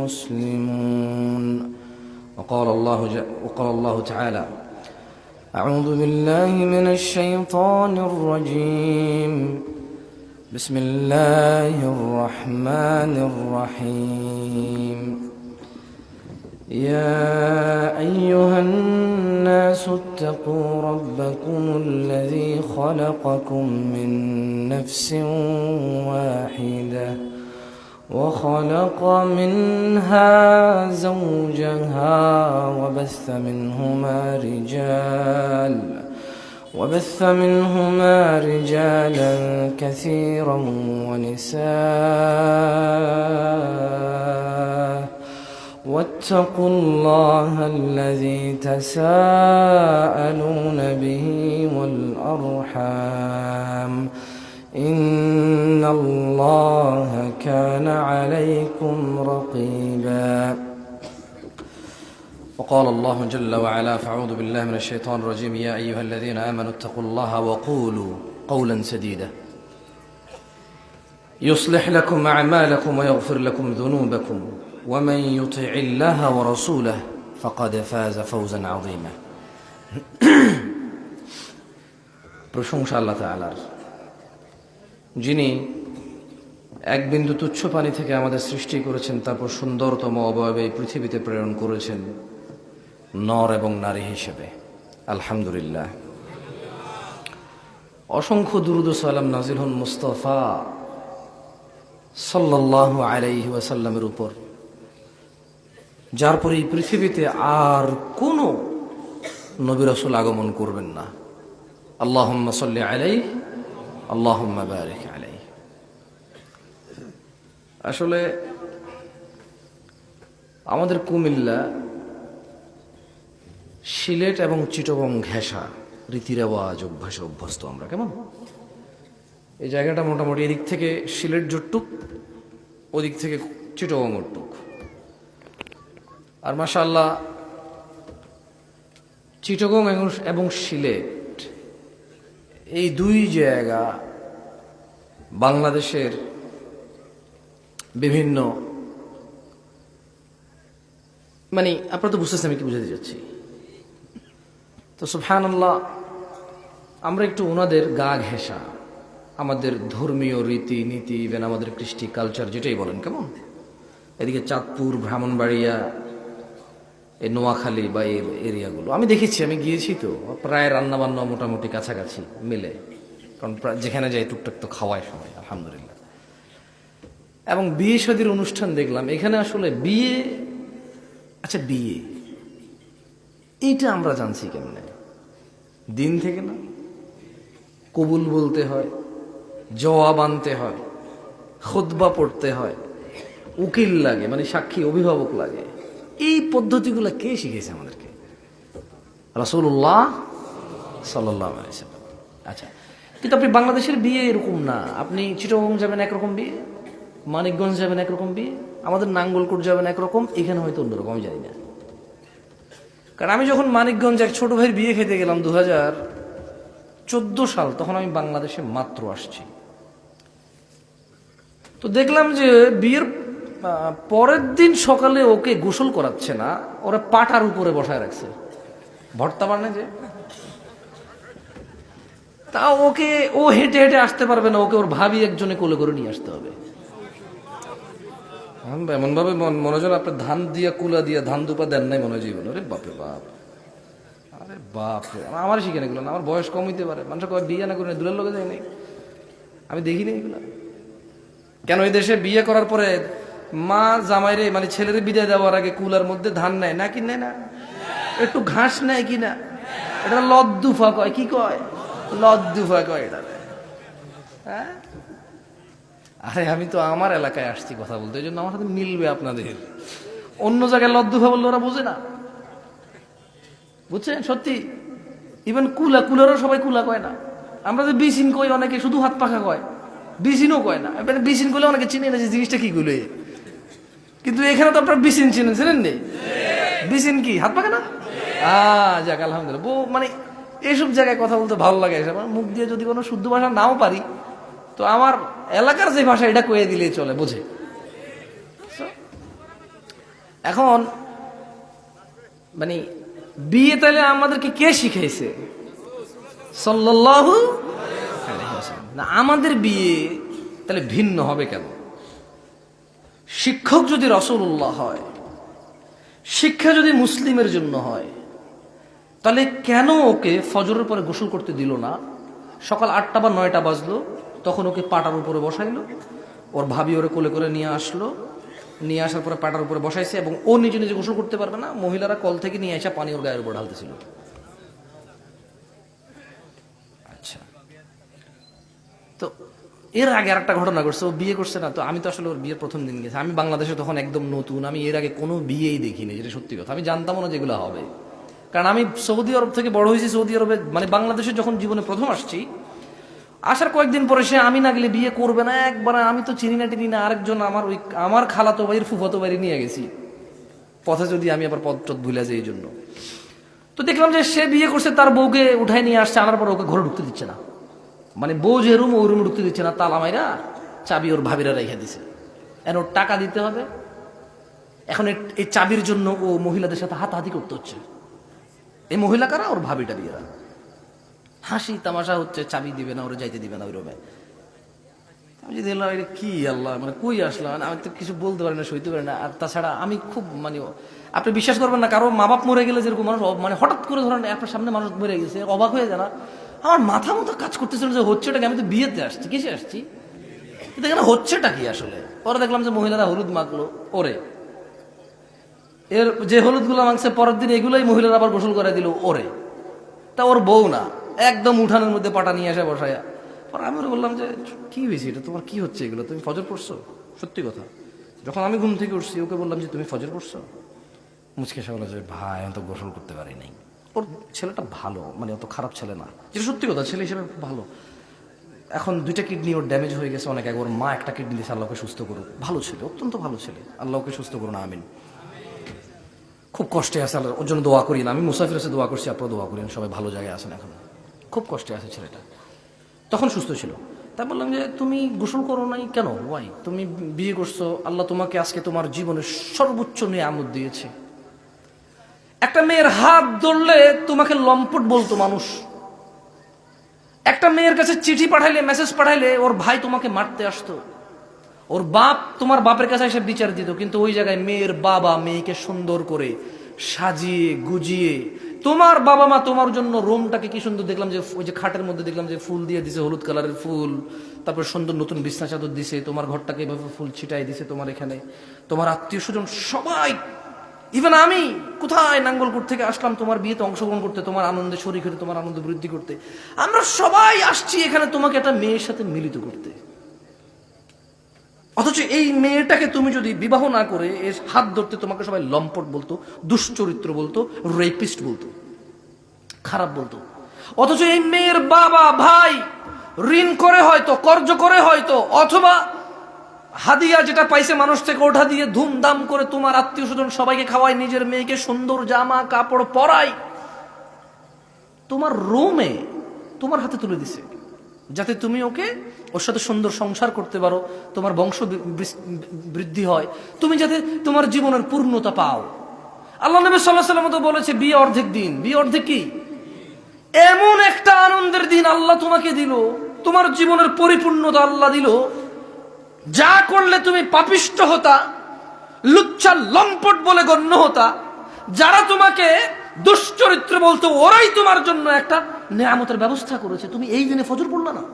مسلمون. وقال الله تعالى: أعوذ بالله من الشيطان الرجيم. بسم الله الرحمن الرحيم. يا أيها الناس اتقوا ربكم الذي خلقكم من نفس واحدة وخلق منها زوجها وبث منهما رجالا كثيرا ونساء واتقوا الله الذي تساءلون به والأرحام إن الله كان عليكم رقيبا. وقال الله جل وعلا: فأعوذ بالله من الشيطان الرجيم. يا أيها الذين آمنوا اتقوا الله وقولوا قولا سديدا يصلح لكم أعمالكم ويغفر لكم ذنوبكم ومن يطع الله ورسوله فقد فاز فوزا عظيما. প্রশংসা আল্লাহ তাআলার, যিনি এক বিন্দু তুচ্ছ পানি থেকে আমাদের সৃষ্টি করেছেন, তারপর সুন্দরতম অবয়বে এই পৃথিবীতে প্রেরণ করেছেন নর এবং নারী হিসেবে। আলহামদুলিল্লাহ। অসংখ্য দুরূদ ও সালাম নাজিল হন মুস্তাফা সাল্লাল্লাহু আলাইহি ওয়াসাল্লামের উপর, যার পরে এই পৃথিবীতে আর কোনো নবী রাসূল আগমন করবেন না। আল্লাহুম্মা সাল্লি আলাইহি আল্লাহুম্মা বারিক আলাইহি। আসলে আমাদের কুমিল্লা, সিলেট এবং চিটাগং ঘেঁষা রীতি রেওয়াজ অভ্যাসে অভ্যস্ত আমরা। কেমন এই জায়গাটা মোটামুটি এদিক থেকে সিলেট জুটটুক, ওদিক থেকে চিটাগং টুক। আর মাশাআল্লাহ, চিটাগং এবং সিলেট এই দুই জায়গা বাংলাদেশের বিভিন্ন, মানে আপনারা তো বুঝতেছেন আমি কি বুঝাতে যাচ্ছি। তো সুবহানাল্লাহ, আমরা একটু ওনাদের গা ঘেঁষা, আমাদের ধর্মীয় রীতি নীতি, ইভেন আমাদের কৃষ্টি কালচার যেটাই বলেন, কেমন এদিকে চাঁদপুর, ব্রাহ্মণবাড়িয়া, এই নোয়াখালী বা এই এরিয়াগুলো আমি দেখেছি, আমি গিয়েছি, তো প্রায় রান্নাবান্না মোটামুটি কাছাকাছি মিলে, কারণ যেখানে যাই টুকটাক তো খাওয়ায় সবাই আলহামদুলিল্লাহ। এবং বিয়ে শাদীর অনুষ্ঠান দেখলাম এখানে। আসলে বিয়ে, আচ্ছা বিয়ে এইটা আমরা জানছি কেমনে? দিন থেকে না? কবুল বলতে হয়, জবাব আনতে হয়, খুতবা পড়তে হয়, উকিল লাগে, মানে সাক্ষী অভিভাবক লাগে। এই পদ্ধতিগুলো কে শিখেছে আমাদেরকে? রাসূলুল্লাহ সাল্লাল্লাহু আলাইহি ওয়াসাল্লাম। আচ্ছা, কিন্তু আপনি বাংলাদেশের বিয়ে এরকম না। আপনি চিটাগং যাবেন একরকম বিয়ে, মানিকগঞ্জ যাবেন একরকম বিয়ে, আমাদের নাঙ্গলকোট যাবেন একরকম, এখানে হয়তো অন্যরকম, আমি জানি না। কারণ আমি যখন মানিকগঞ্জ এক ছোট ভাইয়ের বিয়ে খেতে গেলাম 2014 সাল, তখন আমি বাংলাদেশে মাত্র আসছি। তো দেখলাম যে বিয়ের পরের দিন সকালে ওকে গোসল করাচ্ছে না, ওরা পাটার উপরে বসায় রাখছে, ভর্তা বানে যে, তা ওকে, ও হেঁটে হেঁটে আসতে পারবে না, ওকে ওর ভাবি একজনে কোলে করে নিয়ে আসতে হবে। এমন ভাবে মনে হয় আপনার ধান দিয়া কুলা দিয়া ধান দুপা দেন নাই মনে হয় জীবন। আরে বাপরে বাপ, আরে বাপরে, আমার শিখে এগুলো না। আমার বয়স কম হইতে পারে, মানুষ কয় বিয়ে না করে দূরের লোকে যায় নাই, আমি দেখিনি এগুলো। কেন এই দেশে বিয়ে করার পরে মা জামাইরে, মানে ছেলের বিদায় দেওয়ার আগে কুলার মধ্যে ধান নেয় না, কি নেয় না, একটু ঘাস নেয় কিনা, এটা লদ্দুফা কয়, কি কয়, লদ্দুফা কয় এটা। হ্যাঁ, আরে আমি তো আমার এলাকায় আসছি কথা বলতে, এই জন্য আমার সাথে মিলবে আপনাদের। অন্য জায়গায় লদ্দুফা বললে ওরা বোঝে না, বুঝছেন? সত্যি, ইভেন কুলারও সবাই কুলা কয় না। আমরা যে বিসিন কই, অনেকে শুধু হাত পাখা কয়, বিসিনও কয় না। বিসিন করলে অনেকে চিনে না যে জিনিসটা কি গুলো, কিন্তু এখানে তো আপনার বিসিন চিনেন নেই। বিসিন কি হাত পাখা না? যাক আলহামদুলিল্লাহ। মানে এইসব জায়গায় কথা বলতে ভালো লাগে। আমার মুখ দিয়ে যদি কোনো শুদ্ধ ভাষা নাও পারি, তো আমার এলাকার যে ভাষা এটা কয়ে দিলেই চলে, বুঝে। So, এখন মানে বিয়ে তাহলে আমাদেরকে কে শিখাইছে? সাল্লাল্লাহু আলাইহি ওয়াসাল্লাম। না, আমাদের বিয়ে তাহলে ভিন্ন হবে কেন? শিক্ষক যদি রাসূলুল্লাহ হয়, শিক্ষা যদি মুসলিমের জন্য হয়, তাহলে কেন ওকে ফজরের পরে গোসল করতে দিল না? সকাল 8টা বা 9টা বাজলো, তখন ওকে পাটার উপরে বসাইলো, ওর ভাবি ওরে কোলে করে নিয়ে আসলো, নিয়ে আসার পরে পাটার উপরে বসাইছে, এবং ও নিজে নিজে গোসল করতে পারবে না, মহিলারা কল থেকে নিয়ে আসা পানি ওর গায়ের উপর ঢালতেছিল। আচ্ছা, তো এর আগে আর একটা ঘটনা ঘটছে, ও বিয়ে করছে না তো, আমি তো আসলে ওর বিয়ের প্রথম দিন গেছি, আমি বাংলাদেশে তখন একদম নতুন, আমি এর আগে কোনো বিয়েই দেখিনি, যেটা সত্যি কথা। আমি জানতাম না যেগুলো হবে, কারণ আমি সৌদি আরব থেকে বড় হয়েছি। সৌদি আরবে মানে বাংলাদেশে যখন জীবনে প্রথম আসছি, আসার কয়েকদিন পরে সে আমি না গেলে বিয়ে করবে না, একবার আমি তো চিনি না টিনি না, আরেকজন আমার খালাতো ভাইয়ের ফুফাতো বাড়ি নিয়ে গেছি পথে, যদি আমি আবার পথ টথ ভুলে যাই এই জন্য। তো দেখলাম যে সে বিয়ে করছে, তার বউকে উঠাই নিয়ে আসছে, আনার পর ওকে ঘরে ঢুকতে দিচ্ছে না, মানে বউ যে রুম ওই রুমে ঢুকতে দিচ্ছে না, তালা মাইরা চাবি ওর ভাবিরা রেখে দিছে। এখন ওর টাকা দিতে হবে, এখন এই চাবির জন্য ও মহিলাদের সাথে হাতাহাতি করতে হচ্ছে। এই মহিলা কারা? ওর ভাবিটা বিয়েরা। হাসি তামাশা হচ্ছে, চাবি দিবে না, ওরা যাইতে দিবে না ওই রুমে। আমি যদি এলাম, এটা কি আল্লাহ, মানে কই আসলাম, আমি তো কিছু বলতে পারি না, সইতে পারি না। আর তাছাড়া আমি খুব মানে, আপনি বিশ্বাস করবেন না, কারো মা বাপ মরে গেলে যেরকম মানুষ মানে হঠাৎ করে ধরেন আপনার সামনে মানুষ মরে গেছে, অবাক হয়ে যায় না? আমার মাথা মতো কাজ করতেছিল যে হচ্ছেটা কি, আমি তো বিয়েতে আসছি, কিসে আসছি, কিন্তু এখানে হচ্ছেটা কি আসলে। পরে দেখলাম যে মহিলারা হলুদ মাখলো ওরে, এর যে হলুদ গুলা মাংসে পরের দিন এগুলোই মহিলারা আবার গোসল করে দিল ওরে। তা ওর বউ না, একদম উঠানের মধ্যে পাটা নিয়ে আসে বসায়া। পরে আমি ওরা বললাম যে কি হয়েছে, এটা তোমার কি হচ্ছে এগুলো, তুমি ফজর পড়ছো? সত্যি কথা, যখন আমি ঘুম থেকে উঠছি ওকে বললাম যে তুমি ফজর পড়ছো? মুচকে এসে বলে যে ভাই আমি তো গোসল করতে পারি নাই। ওর ছেলেটা ভালো, মানে অত খারাপ ছেলে না, যেটা সত্যি কথা, ছেলে হিসেবে ভালো। এখন 2টা কিডনি ওর ড্যামেজ হয়ে গেছে অনেক আগে, ওর মা একটা কিডনি দিয়েছে, আল্লাহকে সুস্থ করুক। ভালো ছেলে, অত্যন্ত ভালো ছেলে, আল্লাহকে সুস্থ করুন, আমিন। খুব কষ্টে আছে, আল্লাহ ওর জন্য দোয়া করি না। আমি মুসাফির এসে দোয়া করছি, আপনারা দোয়া করেন, সবাই ভালো জায়গায় আছেন, এখন খুব কষ্টে আছে ছেলেটা, তখন সুস্থ ছিল। তাই বললাম যে তুমি গোসল করো নাই কেন? ওয়াই, তুমি বিয়ে করছো, আল্লাহ তোমাকে আজকে তোমার জীবনের সর্বোচ্চ নিয়ামত দিয়েছে। একটা মেয়ের হাত ধরলে তোমাকে লম্পট বলতো মানুষ, একটা মেয়ের কাছে চিঠি পাঠাইলে, মেসেজ পাঠাইলে ওর ভাই তোমাকে মারতে আসতো, ওর বাপ তোমার বাপের কাছে এসে বিচার দিত। কিন্তু ওই জায়গায় মেয়ের বাবা মেয়েকে সুন্দর করে সাজিয়ে গুজিয়ে, তোমার বাবা মা তোমার জন্য রুমটাকে কি সুন্দর, দেখলাম যে ওই যে খাটের মধ্যে দেখলাম যে ফুল দিয়ে দিছে, হলুদ কালারের ফুল, তারপর সুন্দর নতুন বিছনা চাদর দিছে, তোমার ঘরটাকে এভাবে ফুল ছিটাই দিছে, তোমার এখানে তোমার আত্মীয় স্বজন সবাই, ইভেন আমি কোথায় নাঙ্গলকোট থেকে আসলাম তোমার বিয়েতে অংশগ্রহণ করতে, তোমার আনন্দে শরীক হতে, তোমার আনন্দ বৃদ্ধি করতে, আমরা সবাই আসছি এখানে তোমাকে একটা মেয়ের সাথে মিলিত করতে। অথচ এই মেয়েটাকে তুমি যদি বিবাহ না করে এর হাত ধরতে, তোমাকে সবাই লম্পট বলতো, দুশ্চরিত্র বলতো, রেপিস্ট বলতো, খারাপ বলতো। অথচ এই মেয়ের বাবা ভাই ঋণ করে হয়তো, কর্জ করে হয়তো, অথবা হাদিয়া যেটা পাইছে মানুষ থেকে ওঠা দিয়ে ধুমধাম করে তোমার আত্মীয় স্বজন সবাইকে খাওয়ায়, নিজের মেয়েকে সুন্দর জামা কাপড় পরায়, তোমার রুমে তোমার হাতে তুলে দিছে, যাতে তুমি ওর সাথে সুন্দর সংসার করতে পারো, তোমার বংশ বৃদ্ধি হয়, তুমি যাতে তোমার জীবনের পূর্ণতা পাও। আল্লাহ নবী সাল্লাল্লাহু আলাইহি ওয়াসাল্লাম তো বলেছে বিয়ে অর্ধেক দিন। বিয়ে অর্ধেক কি? এমন একটা আনন্দের দিন আল্লাহ তোমাকে দিল, তোমার জীবনের পরিপূর্ণতা আল্লাহ দিল, যা করলে তুমি পাপিষ্ঠ হতা, লুচ্চা লম্পট বলে গণ্য হতা, যারা তোমাকে দুশ্চরিত্র বলতো, ওরাই তোমার জন্য একটা নেয়ামতের ব্যবস্থা করেছে। তুমি এই দিনে ফজর পড়লা না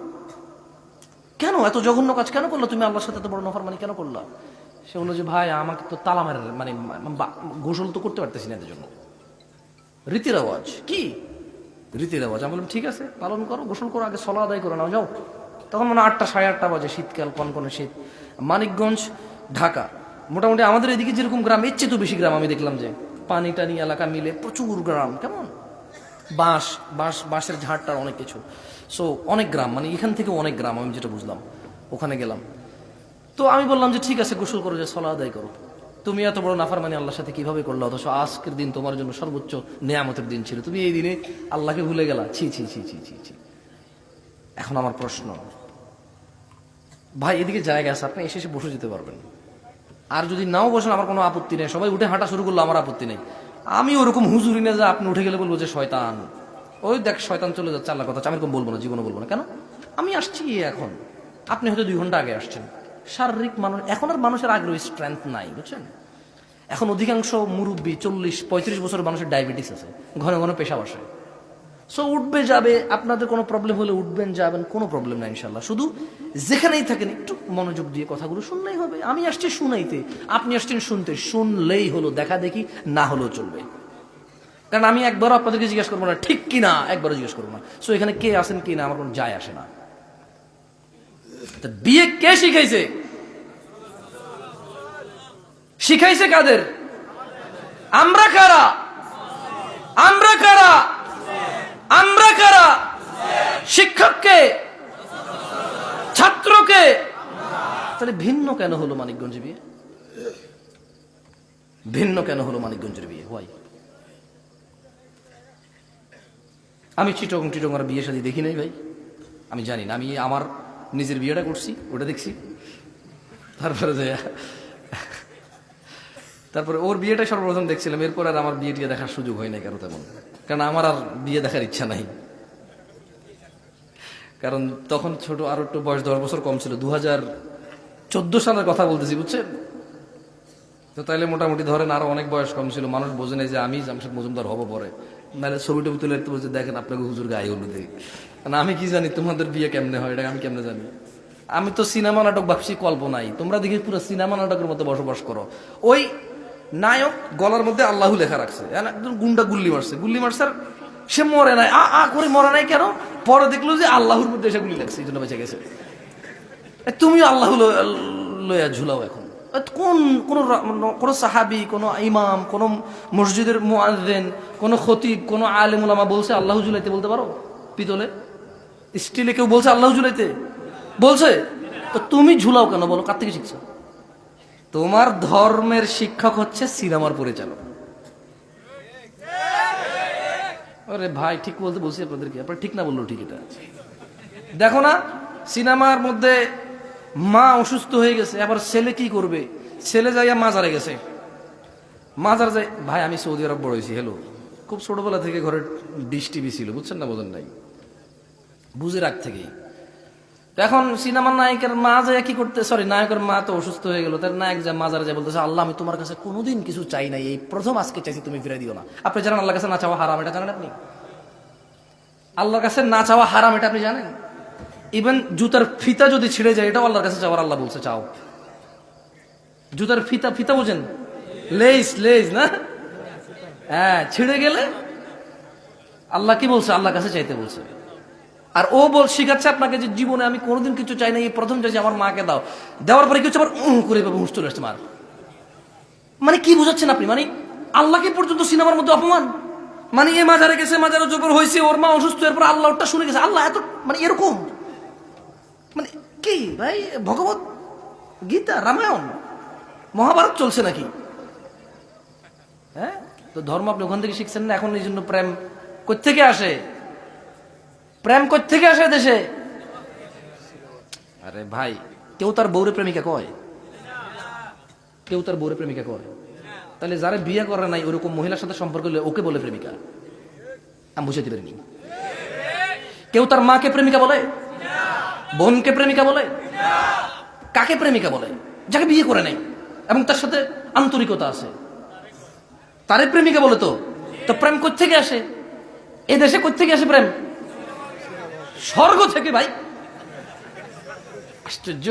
কেন? এত জঘন্য কাজ কেন করলো তুমি? আল্লাহর সাথে এত বড় নফরমানি কেন করলা? সে বললো যে ভাই আমাকে তো তালা মারে, মানে গোসল তো করতে পারতেছি না, এর জন্য রীতি রেওয়াজ। কি রীতি রেওয়াজ? আমি বললাম ঠিক আছে পালন করো, গোসল করো, আগে সলা আদায় করে নাও, যাও। তখন মনে 8টা 8:30 বাজে, শীতকাল, কনকনে শীত, মানিকগঞ্জ, ঢাকা। মোটামুটি আমাদের এদিকে যেরকম গ্রাম, এর চেয়ে তো বেশি গ্রাম। আমি দেখলাম যে পানি টানি এলাকা মিলে প্রচুর গ্রাম, কেমন বাঁশের ঝাড়টার অনেক কিছু, সো অনেক গ্রাম, মানে এখান থেকে অনেক গ্রাম, আমি যেটা বুঝলাম। ওখানে গেলাম, তো আমি বললাম যে ঠিক আছে গোসল করো, যে সলা আদায় করো। তুমি এত বড় নাফরমানি আল্লাহর সাথে কিভাবে করলো? অথচ আজকের দিন তোমার জন্য সর্বোচ্চ নেয়ামতের দিন ছিল, তুমি এই দিনে আল্লাহকে ভুলে গেলা। ছি ছি ছি ছি ছি ছি। এখন আমার প্রশ্ন, ভাই এদিকে জায়গা আছে, আপনি এসে বসে যেতে পারবেন, আর যদি নাও বসেন আমার কোনো আপত্তি নেই, সবাই উঠে হাঁটা শুরু করলো, আমার আপত্তি নেই। আমি ওরকম হুজুরি না যে আপনি উঠে গেলে বলবো যে শয়তান, ওই দেখ শয়তান চলে যাচ্ছে, আল্লাহর কথা আমি এরকম বলবো না, জীবনে বলবো না। কেন? আমি আসছি এখন, আপনি হয়তো 2 ঘন্টা আগে আসছেন। শারীরিক মানুষ এখন আর মানুষের আগ্রহ স্ট্রেংথ নাই, বুঝছেন? এখন অধিকাংশ মুরব্বী 40-35 বছরের মানুষের ডায়াবেটিস আছে, ঘন ঘন পেশাব আসে। সো উঠবে যাবে, আপনাদের কোনো প্রবলেম হলে উঠবেন যাবেন, কোনো প্রবলেম নাই ইনশাল্লাহ। শুধু যেখানেই থাকেন একটু মনোযোগ দিয়ে কথাগুলো শুনলেই হবে। আমি আসছি শুনাইতে, আপনি আসছেন শুনতে, শুনলেই হলো, দেখা দেখি না হলেও চলবে। কারণ আমি একবারও আপনাদেরকে জিজ্ঞেস করবো না ঠিক কিনা, একবারও জিজ্ঞেস করবো না। সো এখানে কে আছেন কি না আমার কোনো যায় আসে না। বিয়ে কে শিখাইছে? শিখাইছে কাদের? আমরা কারা? আমরা কারা? আমরা কারা? শিক্ষককে, ছাত্রকে। তাহলে ভিন্ন কেন হলো মানিকগঞ্জে বিয়ে? ভিন্ন কেন হলো মানিকগঞ্জের বিয়ে? হোয়াই? আমি চিটং আর বিয়ে শাদী দেখি নাই ভাই, আমি জানি না। আমি আমার নিজের বিয়েটা করছি, ওটা দেখছি। তারপরে ওর বিয়েটা সর্বপ্রথম দেখছিলাম, এরপর আর আমার বিয়ে টিয়ে দেখার সুযোগ হয় নাই কারো তেমন। কারণ আমার আর বিয়ে দেখার ইচ্ছা নাই, কারণ তখন ছোট, আরো একটু বয়স 10 বছর কম ছিল। 2014 সালের কথা বলতেছি, বুঝছেন তো? তাইলে মোটামুটি ধরেন আরো অনেক বয়স কম ছিল, মানুষ বোঝে নাই যে আমি জামশেদ মজুমদার হবো পরে। নাহলে ছবি টবি তুলে বলছে দেখেন আপনাকে হুজুর গায়ে হলুদ দেয়। আমি কি জানি তোমাদের বিয়ে কেমনে হয়, এটা আমি কেমনে জানি? আমি তো সিনেমা নাটক ভাবছি কল্পনাই, তোমরা দেখি পুরো সিনেমা নাটকের মতো বসবাস করো। ওই নায়ক গলার মধ্যে আল্লাহু লেখা রাখছে, একদম গুন্ডা গুল্লি মারছে, আর সে মরে নাই, আ করে মরে নাই কেন? পরে দেখলো যে আল্লাহর মধ্যে এসে গুলি লাগছে, এই জন্য বেঁচে গেছে। তুমিও আল্লাহ লইয়া ঝুলাও এখন। কোন সাহাবি, কোন ইমাম, কোন মসজিদের মুয়াজ্জিন, কোন খতিব, কোন আলেম উলামা বলছে আল্লাহ ঝুলাইতে? বলতে পারো? পিতলে, স্টিলে কেউ বলছে আল্লাহ ঝুলাইতে? বলছে? তো তুমি ঝুলাও কেন বলো? কার থেকে শিখছো? তোমার ধর্মের শিক্ষক হচ্ছে সিনেমার পরিচালক। আরে ভাই ঠিক বলছি আপনাদেরকে, আপনারা ঠিক না বললো ঠিক। এটা দেখো না, সিনেমার মধ্যে মা অসুস্থ হয়ে গেছে, আবার ছেলে কি করবে? ছেলে যাইয়া মাজারে গেছে, মাজার যাই। ভাই আমি সৌদি আরব বড় হয়েছি, হেলো, খুব ছোটবেলা থেকে ঘরের ডিশ টিভি ছিল, বুঝছেন না? বোঝেন নাই, বুঝে রাখ থেকেই। এখন সিনেমার নায়কের মা যায় কি করতে, সরি নায়কের মা তো অসুস্থ হয়ে গেল, তার নায়ক যা মাজারে যায় বলতেছে আল্লাহ আমি তোমার কাছে কোনোদিন কিছু চাই নাই, এই প্রথম আজকে চাইছি, তুমি ফিরে দিও না। আপনি জানেন আল্লাহর কাছে না চাওয়া হারাম, এটা জানেন আপনি? আল্লাহর কাছে না চাওয়া হারাম, এটা আপনি জানেন? ইভেন জুতার ফিতা যদি ছিঁড়ে যায় এটাও আল্লাহর কাছে চাওয়ার, আল্লাহ বলছে চাও। জুতার ফিতা বোঝেন? লেজ না, হ্যাঁ, ছিঁড়ে গেলে আল্লাহ কি বলছে? আল্লাহর কাছে চাইতে বলছে। আর ও শিখাচ্ছে আপনাকে যে জীবনে আমি কোনোদিন কিছু চাই না, এই প্রথম চাইছি আমার মাকে দাও, দেওয়ার পরে কিছু আবার করে হুঁশ চলে আসছে মার। মানে কি বুঝাচ্ছেন আপনি? মানে আল্লাহকে পর্যন্ত সিনেমার মধ্যে অপমান। মানে এ মাজারে গেছে, মাজারে জবর হয়েছে, ওর মা অসুস্থ, এরপর আল্লাহ ওটা শুনে গেছে। আল্লাহ এত মানে এরকম, মানে কি ভাই? ভগবত গীতা, রামায়ণ, মহাভারত চলছে নাকি? হ্যাঁ, তো ধর্ম আপনি ওখান থেকে শিখছেন না। এখন এই জন্য প্রেম কোত্থেকে আসে? প্রেম কোত্থেকে আসে দেশে? আরে ভাই, কেউ তার বউরে প্রেমিকা কয়? কেউ তার বউরে প্রেমিকা কয়? তাহলে যারা বিয়ে করে নাই ওরকম মহিলার সাথে সম্পর্ক হলে ওকে বলে প্রেমিকা? আমি বুঝাতে পারিনি। কেউ তার মাকে প্রেমিকা বলে? বোনকে প্রেমিকা বলে? কাকে প্রেমিকা বলে? যাকে বিয়ে করে নাই এবং তার সাথে আন্তরিকতা আছে, তারে প্রেমিকা বলে। তো প্রেম কোত্থেকে আসে? এ দেশে কোত্থেকে আসে প্রেম? স্বর্গ থেকে ভাই। আশ্চর্য।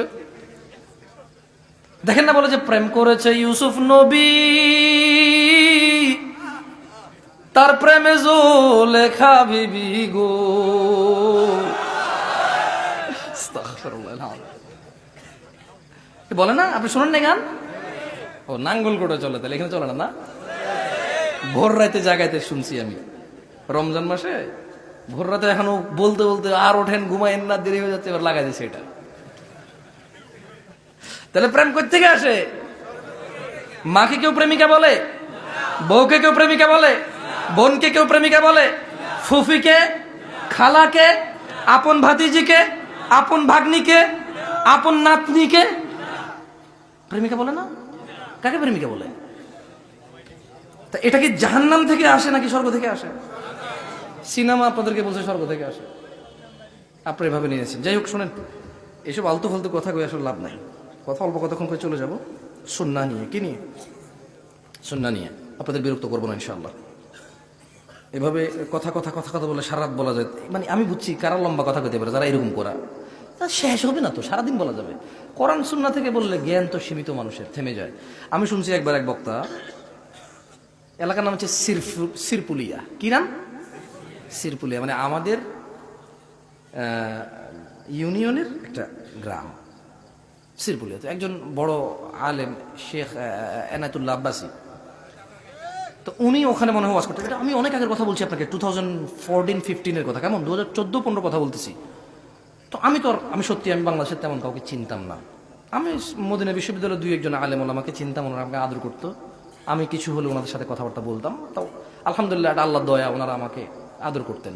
দেখেন না, বলে যে প্রেম করেছে ইউসুফ নবী, তার প্রেমে জুলেখা বিবি গো। বলে না, আপনি শুনেন না গান? ও নাঙ্গল করে চলে, তাহলে এখানে চলে না? ভোর রাতে জাগাইতে শুনছি আমি রমজান মাসে, ভোর রাতে এখনো বলতে বলতে আর ওঠেন, ঘুমায়েন না, দেরি হয়ে যাচ্ছে, এবার লাগাই দিচ্ছে এটা। তাহলে প্রেম কোথা থেকে আসে? মাকে কেউ প্রেমিকা বলে? বউকে কেউ প্রেমিকা বলে? বোনকে কেউ প্রেমিকা বলে? ফুফিকে, খালাকে, আপন ভাতিজিকে, আপন ভাগ্নিকে, আপন নাতনিকে প্রেমিকা বলে না? কাকে প্রেমিকা বলে? তা এটা কি জাহান্নাম থেকে আসে নাকি স্বর্গ থেকে আসে? সিনেমা আপনাদেরকে বলছে স্বর্গ থেকে আসে, আপনি এভাবে নিয়েছেন। যাই হোক, শোনেন, এসব আলতু ফালতু কথা কই আসলে লাভ নাই। কথা অল্প কতক্ষণ করে চলে যাব সুন্নাহ নিয়ে। কি নিয়ে? সুন্নাহ নিয়ে। আপনাদের বিরক্ত করবো না ইনশাআল্লাহ। এভাবে কথা কথা কথা কথা বলে সারা রাত বলা যায়, মানে আমি বুঝছি কারা লম্বা কথা কইতে পারে, যারা এরকম করা তা শেষ হবে না তো, সারাদিন বলা যাবে। কোরআন সুন্নাহ থেকে বললে জ্ঞান তো সীমিত, মানুষের থেমে যায়। আমি শুনছি একবার এক বক্তা, এলাকার নাম হচ্ছে সিরপুলিয়া। কি নাম? সিরপুলিয়া, মানে আমাদের ইউনিয়নের একটা গ্রাম সিরপুলিয়া। তো একজন বড় আলেম শেখ এনায়েতুল্লাহ আব্বাসী, তো উনি ওখানে মনে হয় ওয়াজ করতেন। এটা আমি অনেক আগের কথা বলছি আপনাকে, 2014-15 কথা, কেমন 2014-15 কথা বলতেছি। তো আমি সত্যি আমি বাংলাদেশের তেমন কাউকে চিনতাম না। আমি মদিনা বিশ্ববিদ্যালয়ের 2-1 আলেম ওলামাকে চিনতাম, ওনারা আমাকে আদর করতো। আমি কিছু হলে ওনাদের সাথে কথাবার্তা বলতাম। তো আলহামদুলিল্লাহ, এটা আল্লাহর দয়া, ওনারা আমাকে আদর করতেন।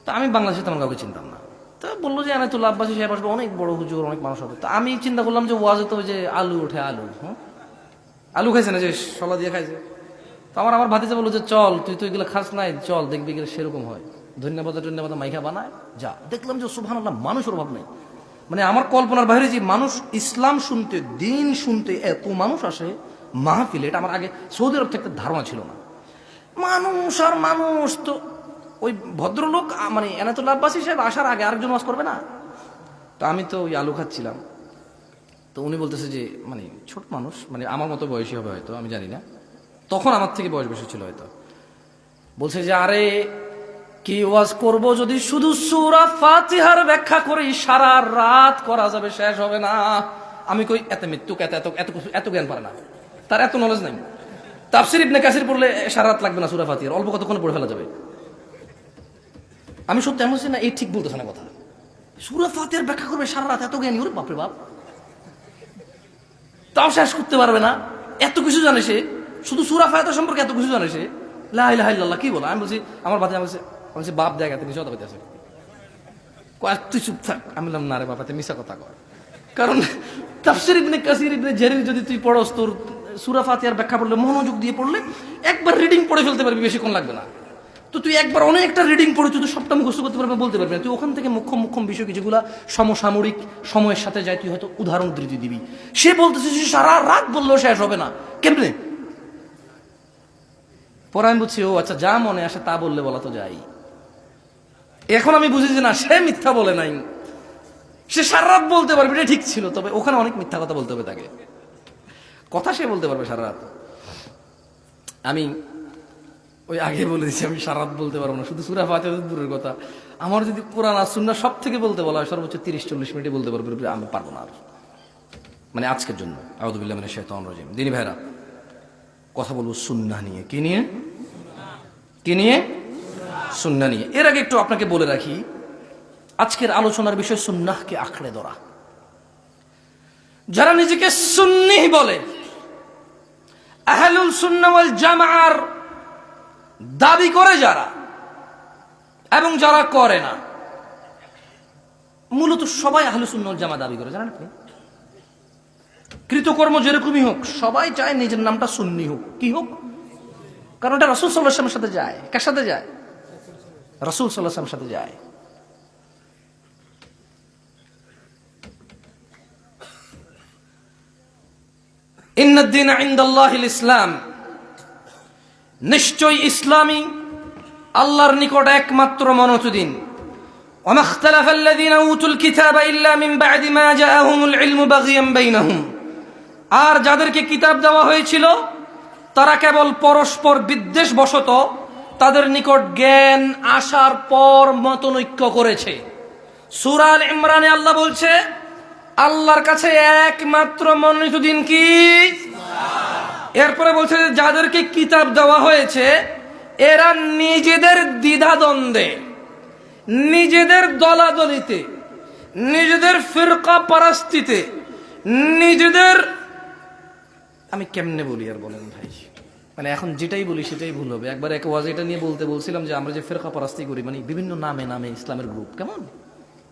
তো আমি বাংলাদেশে তেমন কাউকে চিনতাম না। তো বললো যে এনায়েতুল্লাহ আব্বাসী সাহেব আসবে, অনেক বড় হুজুর, অনেক মানুষ হবে। তো আমি চিন্তা করলাম যে ওয়াজে তো যে আলু ওঠে, আলু খাইছে না, যে শলা দিয়ে খাইছে। তো আমার ভাতিজা বললো যে চল, তুই তো এগুলো খাস নাই, চল দেখবি এগুলো সেরকম হয়, ধন্যবাদ মাইখা বানায় যা। দেখলাম যে সুবহানাল্লাহ, মানুষের অভাব নেই। মানে আমার কল্পনার বাইরে যে মানুষ ইসলাম শুনতে, দিন শুনতে এত মানুষ আসে মাহফিলে, এটা আমার আগে সৌদি আরব থেকে ধারণা ছিল না। মানুষ আর মানুষ। তো ওই ভদ্রলোক মানে এনায়েতুল্লাহ আব্বাসী সাহেব আসার আগে আরেকজন ওয়াজ করবে না? তো আমি তো ওই আলু খাচ্ছিলাম। তো উনি বলতেছে যে মানে ছোট মানুষ, মানে আমার মতো বয়সী হবে হয়তো, আমি জানি না, তখন আমার থেকে বয়স বেশি ছিল হয়তো। বলছে যে আরে কি ওয়াজ করব, যদি শুধু সূরা ফাতিহার ব্যাখ্যা করি সারা রাত করা যাবে, শেষ হবে না। আমি কই এত মৃত্যুক, এত জ্ঞান পারে না, তার এত নলেজ নাই। তাফসীর ইবনে কাসির পড়লে সারা রাত লাগবে না, সূরা ফাতিহার অল্প কতক্ষণ পড়ে ফেলা যাবে। আমি সত্যি এমন না, এই ঠিক বলতেছে না কথা। সূরা ফাতিহার ব্যাখ্যা করবে সারা রাত, এত জ্ঞানী, ওরে বাপরে বাপ, তাও শেষ করতে পারবে না। এত কিছু জানে সে, শুধু সূরা ফাতিহা সম্পর্কে এত কিছু জানে সে। লা ইলাহা ইল্লাল্লাহ কি বলো? আমি বলছি আমার ভাতি, আমি বলছি বাপ দেখা তুমি কথা কইতেছে, তুই চুপ থাক। আমি বললাম না রে বাবা, তুই মিশা কথা কর। কারণ তাফসীর ইবনে কাসির, ইবনে জারীর যদি তুই পড়স, তোর সূরা ফাতিহার ব্যাখ্যা পড়লে, মনোযোগ দিয়ে পড়লে একবার রিডিং পড়ে ফেলতে পারবি, বেশিক্ষণ লাগবে না। তো তুই একবার অনেকটা রিডিং পড়ে তুই তো সবটা মুখস্থ করতে পারবে, বলতে পারবি না। তুই ওখান থেকে মুখ্যম বিষয় যেগুলো সমসাময়িক সময়ের সাথে যায়, তুই হয়তো উদাহরণ ধৃতি দিবি। সে বলতেছে যে সারা রাত বললেও শেষ হবে না, কেমনে? পরে আমি বুঝছি, ও আচ্ছা, যা মনে আসে তা বললে বলা তো যাই। এখন আমি বুঝি যে না, সে মিথ্যা বলে নাই, সে সারা রাত বলতে পারবে, এটা ঠিক ছিল। তবে ওখানে অনেক মিথ্যা কথা বলতে হবে তাকে, কথা সে বলতে পারবে সারা রাত। আমি ওই আগে বলে দিচ্ছি, আমি সারা রাত বলতে পারবো না, শুধু সূরা ফাতিহা দূরের কথা। আমার যদি কোরআন আর সুন্নাহ সব থেকে বলতে বলা হয়, সর্বোচ্চ 30-40 মিনিটে বলতে পারবো, আমি পারবো না আর, মানে আজকের জন্য। আউযু বিল্লাহি মিনাশ শাইতানির রাজিম। দিনী ভাইরা, কথা বলবো সুন্নাহ নিয়ে। কি নিয়ে? কি নিয়ে? সুন্নাহ নিয়ে। এর আগে একটু আপনাকে বলে রাখি, আজকের আলোচনার বিষয় সুন্নাহকে আঁকড়ে ধরা। যারা নিজেকে সুন্নি বলে, আহলুল সুন্নাহ ওয়াল জামাআর দাবি করে যারা, এবং যারা করে না, মূলত সবাই আহলুস সুন্নাহ ওয়াল জামাআত দাবি করে, জানেন আপনি? কৃতকর্ম যেরকমই হোক, সবাই চায় নিজের নামটা সুন্নি হোক। কি হোক? কারণ এটা রাসূল সাল্লাল্লাহু আলাইহি ওয়াসাল্লামের সাথে যায়। কার সাথে যায়? রাসূল সাল্লাল্লাহু আলাইহি ওয়াসাল্লামের সাথে যায়। ইন্নাদ দীনা ইনদাল্লাহিল ইসলাম, নিশ্চয় ইসলামই আল্লাহর নিকট একমাত্র মনোনীত দিন। ওয়া মাখতালাফাল্লাযীনা উতুল কিতাবা ইল্লা মিন বা'দি মা জাআহুমুল ইলমু বাগিয়ান বাইনাহুম, আর যাদেরকে কিতাব দেওয়া হয়েছিল তারা কেবল পরস্পর বিদ্বেষবশত তাদের নিকট জ্ঞান আসার পর মতনৈক্য করেছে। সূরা আল ইমরানে আল্লাহ বলছে, আল্লাহর কাছে একমাত্র মনোনীত দিন কি? এরপরে বলছে যে যাদেরকে কিতাব দেওয়া হয়েছে এরা নিজেদের দ্বিধাদ্বন্দ্বে, নিজেদের দলাদলিতে, নিজেদের ফিরকা পারাস্তিতে, নিজেদের, আমি কেমনে বলি আর বলেন ভাই, মানে এখন যেটাই বলি সেটাই ভুল হবে। একবার এক ওয়াজ এটা নিয়ে বলছিলাম যে আমরা যে ফিরকা পারাস্তি করি, মানে বিভিন্ন নামে নামে ইসলামের গ্রুপ, কেমন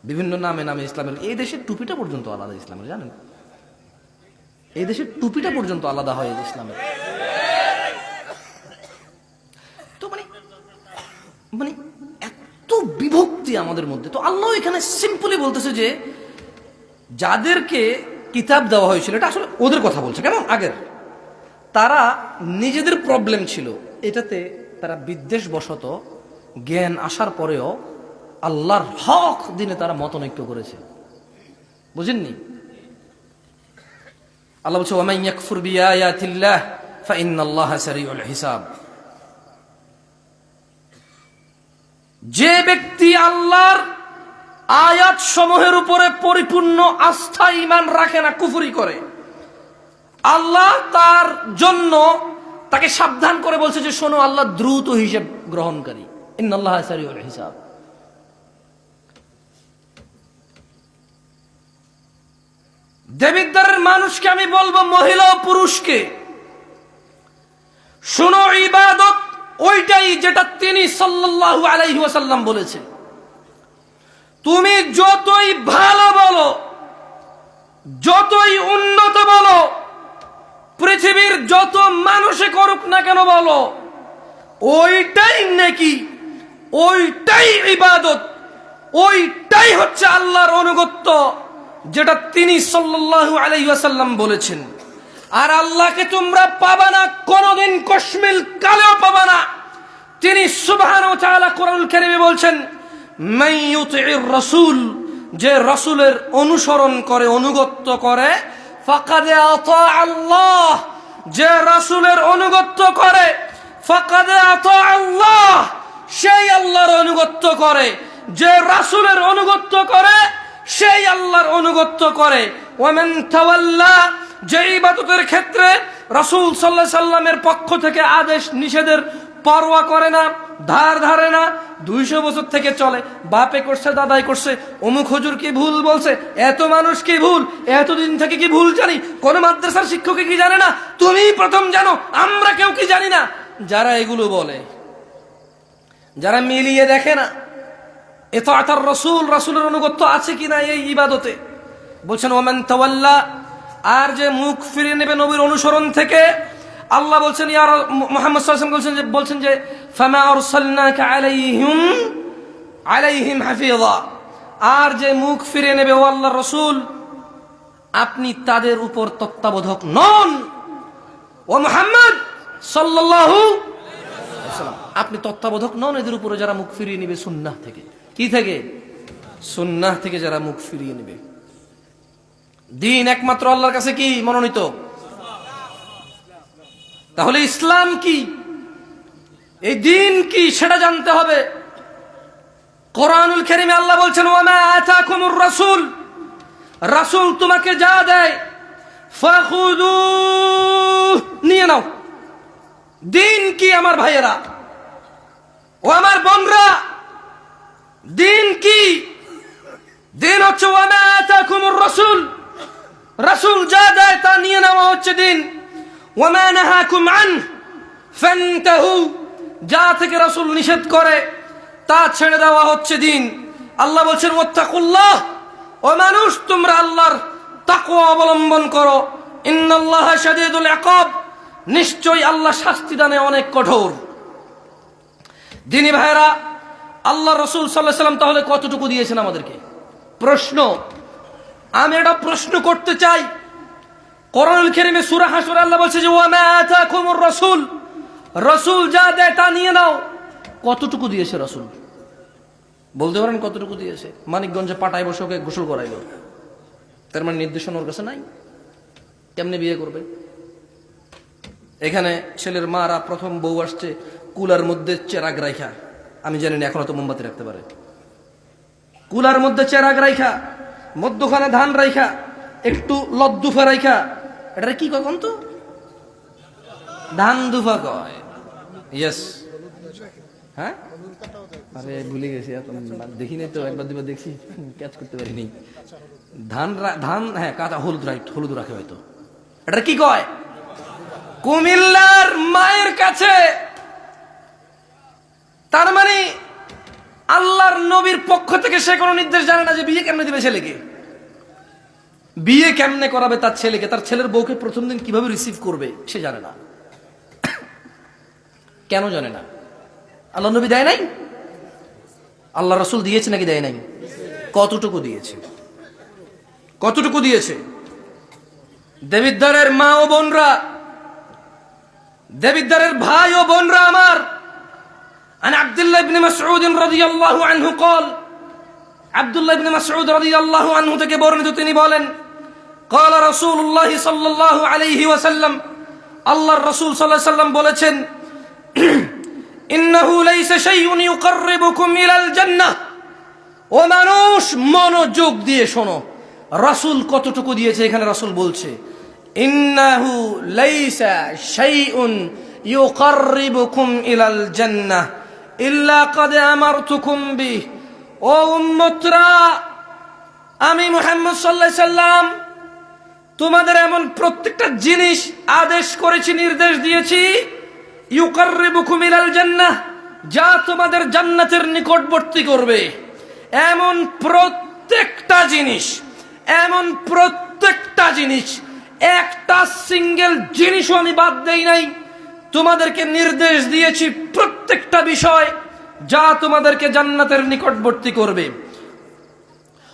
বিভিন্ন নামে নামে ইসলামের, এই দেশের টুপিটা পর্যন্ত আলাদা ইসলামের, জানেন? এই দেশের টুপিটা পর্যন্ত আলাদা হয় ইসলামের। তো মানে মানে এত বিভক্তি আমাদের মধ্যে। তো আল্লাহ এখানে সিম্পলি বলতেছে যে যাদেরকে কিতাব দেওয়া হয়েছিল, এটা আসলে ওদের কথা বলছে, কেমন আগের, তারা নিজেদের প্রবলেম ছিল এটাতে, তারা বিদ্বেষবশত জ্ঞান আসার পরেও আল্লাহর হক দিনে তারা মতনৈক্য করেছে। বুঝেননি? আল্লাহ বলছে ওয়া মান ইয়াকফুর বিআয়াতিল্লাহ ফাইন্নাল্লাহা সারিউল হিসাব। যে ব্যক্তি আল্লাহর আয়াত সমূহের উপরে পরিপূর্ণ আস্থা ঈমান রাখে না, কুফরি করে, আল্লাহ তার জন্য তাকে সাবধান করে বলছে যে শোনো, আল্লাহ দ্রুত হিসাব গ্রহণকারী, ইন্নাল্লাহা সারিউল হিসাব। দেবিদ্বারের মানুষকে আমি বলবো, মহিলা ও পুরুষকে, শোনো, ইবাদত ওইটাই যেটা তিনি সাল্লাল্লাহু আলাইহি ওয়াসাল্লাম বলেছে। তুমি যতই ভালো বলো, যতই উন্নত বলো, পৃথিবীর যত মানুষে করুক না কেন বলো, ওইটাই নেকি, ওইটাই ইবাদত, ওইটাই হচ্ছে আল্লাহর আনুগত্য, যেটা তিনি সাল্লাল্লাহু আলাইহি ওয়াসাল্লাম বলেছেন। আর আল্লাহকে তোমরা পাবা না, কোনদিন কশমিল কালেও পাবা না। তিনি সুবহানাহু ওয়া তাআলা কোরআনুল কারীমে বলছেন, মান ইউতি'র রাসূল, যে রাসূলের অনুসরণ করে, অনুগত্য করে, ফাকাদ আতা আল্লাহ, যে রাসূলের অনুগত্য করে, ফাকাদ আতা আল্লাহ, সেই আল্লাহর অনুগত্য করে। যে রাসূলের অনুগত্য করে সেই আল্লাহর অনুগত্য করে। ওয়ামান তাওয়াল্লা, যে ইবাদতের ক্ষেত্রে রাসূল সাল্লাল্লাহু আলাইহি সাল্লামের পক্ষ থেকে আদেশ নিষেধের পরোয়া করে না, ধার ধারে না, 200 বছর থেকে চলে, বাপে করছে, দাদাই করছে, অমুক হুজুর কি ভুল বলছে, এত মানুষ কি ভুল, এতদিন থেকে কি ভুল জানি, কোন মাদ্রাসার শিক্ষকে কি জানে না, তুমি প্রথম জানো, আমরা কেউ কি জানি না। যারা এগুলো বলে, যারা মিলিয়ে দেখে না ইতাআতুর রাসূল, রাসূলের অনুগত্য আছে কিনা এই ইবাদতে, বলছেন ওয়ামান তাওয়াল্লা, আর যে মুখ ফিরিয়ে নেবে নবীর অনুসরণ থেকে, আল্লাহ বলছেন, ইয়া মুহাম্মদ সাল্লাল্লাহু আলাইহি ওয়াসাল্লাম বলছেন যে ফামা আরসালনাকা আলাইহিম হাফিযা, আর যে মুখ ফিরিয়ে নেবে, ও আল্লাহর রাসূল, আপনি তাদের উপর তত্ত্বাবধায়ক নন। ও মুহাম্মদ সাল্লাল্লাহু আলাইহি ওয়াসাল্লাম, আপনি তত্ত্বাবধায়ক নন এদের উপরে যারা মুখ ফিরিয়ে নেবে সুন্নাহ থেকে। কি থেকে? সুন্নাহ থেকে যারা মুখ ফিরিয়ে নেবে। দিন একমাত্র আল্লাহর কাছে কি মনোনীত। তাহলে ইসলাম কি, এই দিন কি, সেটা জানতে হবে। কোরআনুল কারীমে আল্লাহ বলছেন, ওয়ামা আতাকুমুর রাসূল, রাসূল তোমাকে যা দেয়, ফাখুযু, নিয়ে নাও। দিন কি আমার ভাইয়েরা ও আমার বোনরা, দিন কি? দিন হচ্ছে ওয়ামা আতাকুমুর রাসূল, রাসূল যা দেয় তা নিয়ে নেওয়া হচ্ছে দিন। ওয়ামা নাহাকুম আনহু ফান্তাহু, যা থেকে রাসূল নিষেধ করে তা ছেড়ে দেওয়া হচ্ছে দিন। আল্লাহ বলছেন ওয়াত্তাকুল্লাহ, ও মানুষ তোমরা আল্লাহর তাকওয়া অবলম্বন করো, ইন্নাল্লাহা শাদীদুল ইকাব, নিশ্চয়ই আল্লাহ শাস্তি দানে অনেক কঠোর। দিনী ভাইরা, আল্লাহ রাসূল সাল্লাল্লাহু আলাইহি ওয়াসাল্লাম তাহলে কতটুকু দিয়েছেন আমাদেরকে? প্রশ্ন, আমি এটা প্রশ্ন করতে চাই। কোরআনুল কারীমে সূরা হাশরে আল্লাহ বলছে যে ওয়ামা আতাকুমুর রাসূল, রাসূল যা দেয় তা নিয়ে নাও। কতটুকু দিয়েছে রাসূল? বলতে পারেন কতটুকু দিয়েছে? মানিকগঞ্জে পাটায় বসে ওকে গোসল করাইলো, তার মানে নির্দেশনা ওর কাছে নাই। কেমনে বিয়ে করবে? এখানে ছেলের মারা প্রথম বউ আসছে, কুলার মধ্যে চেরাগ রাইখা, আমি জানি না এখনো তো মোমবাতি রাখতে পারে, কুলার মধ্যে চেরাগ রাইখা, মধ্যখানে ধান রাইখা, একটু লদ্দুফা রাইখা, এটা কি কখন তো ধান দুফা কয়। ইয়েস, হ্যাঁ, আরে ভুলে গেছি, দেখি নাই তো, একবার দুবার দেখছি, ক্যাচ করতে পারিনি। ধান ধান, হ্যাঁ, কাঁচা হলুদ, রাইট, হলুদ রাখে হয়তো। এটা কি কয়? কুমিল্লার মায়ের কাছে। তার মানে আল্লাহর নবীর পক্ষ থেকে সে কোনো নির্দেশ জানে না যে বিয়ে কেমনে দিবে ছেলেকে। বিয়ে কেমনে করাবে তার ছেলেকে, তার ছেলের বউকে প্রথম দিন কিভাবে রিসিভ করবে সে জানে না। কেন জানে না? আল্লাহ নবী দেয় নাই? আল্লাহ রাসূল দিয়েছে নাকি দেয় নাই? কতটুকু দিয়েছে? কতটুকু দিয়েছে? দেবিদ্বারের মা ও বোনরা, দেবিদ্বারের ভাই ও বোনরা আমার, আন আব্দুল্লাহ ইবনে মাসউদ রাদিয়াল্লাহু আনহু قال, আব্দুল্লাহ ইবনে মাসউদ রাদিয়াল্লাহু আনহু থেকে বর্ণিত, তিনি বলেন قال রাসূলুল্লাহ সাল্লাল্লাহু আলাইহি ওয়াসাল্লাম, আল্লাহর রাসূল সাল্লাল্লাহু আলাইহি ওয়াসাল্লাম বলেছেন, ইন্নাহু লাইসা শাইউন ইউকাররিবুকুম ইলাল জান্নাহ। ও মানুষ, মনোযোগ দিয়ে শোনো, রাসূল কতটুকু দিয়েছে এখানে রাসূল বলছে, ইন্নাহু লাইসা শাইউন ইউকাররিবুকুম ইলাল জান্নাহ ইল্লা ক্বাদ আমারতুকুম বিহি। ও উম্মতরা, আমি মুহাম্মদ সাল্লাল্লাহু আলাইহি সাল্লাম তোমাদের এমন প্রত্যেকটা জিনিস আদেশ করেছি, নির্দেশ দিয়েছি, ইউকাররিবুকুম ইলাল জান্নাহ, যা তোমাদের জান্নাতের নিকটবর্তী করবে। এমন প্রত্যেকটা জিনিস, এমন প্রত্যেকটা জিনিস, একটা সিঙ্গেল জিনিসও আমি বাদ দেই নাই। তোমাদেরকে নির্দেশ দিয়েছি প্রত্যেকটা বিষয় যা তোমাদেরকে জান্নাতের নিকটবর্তী করবে।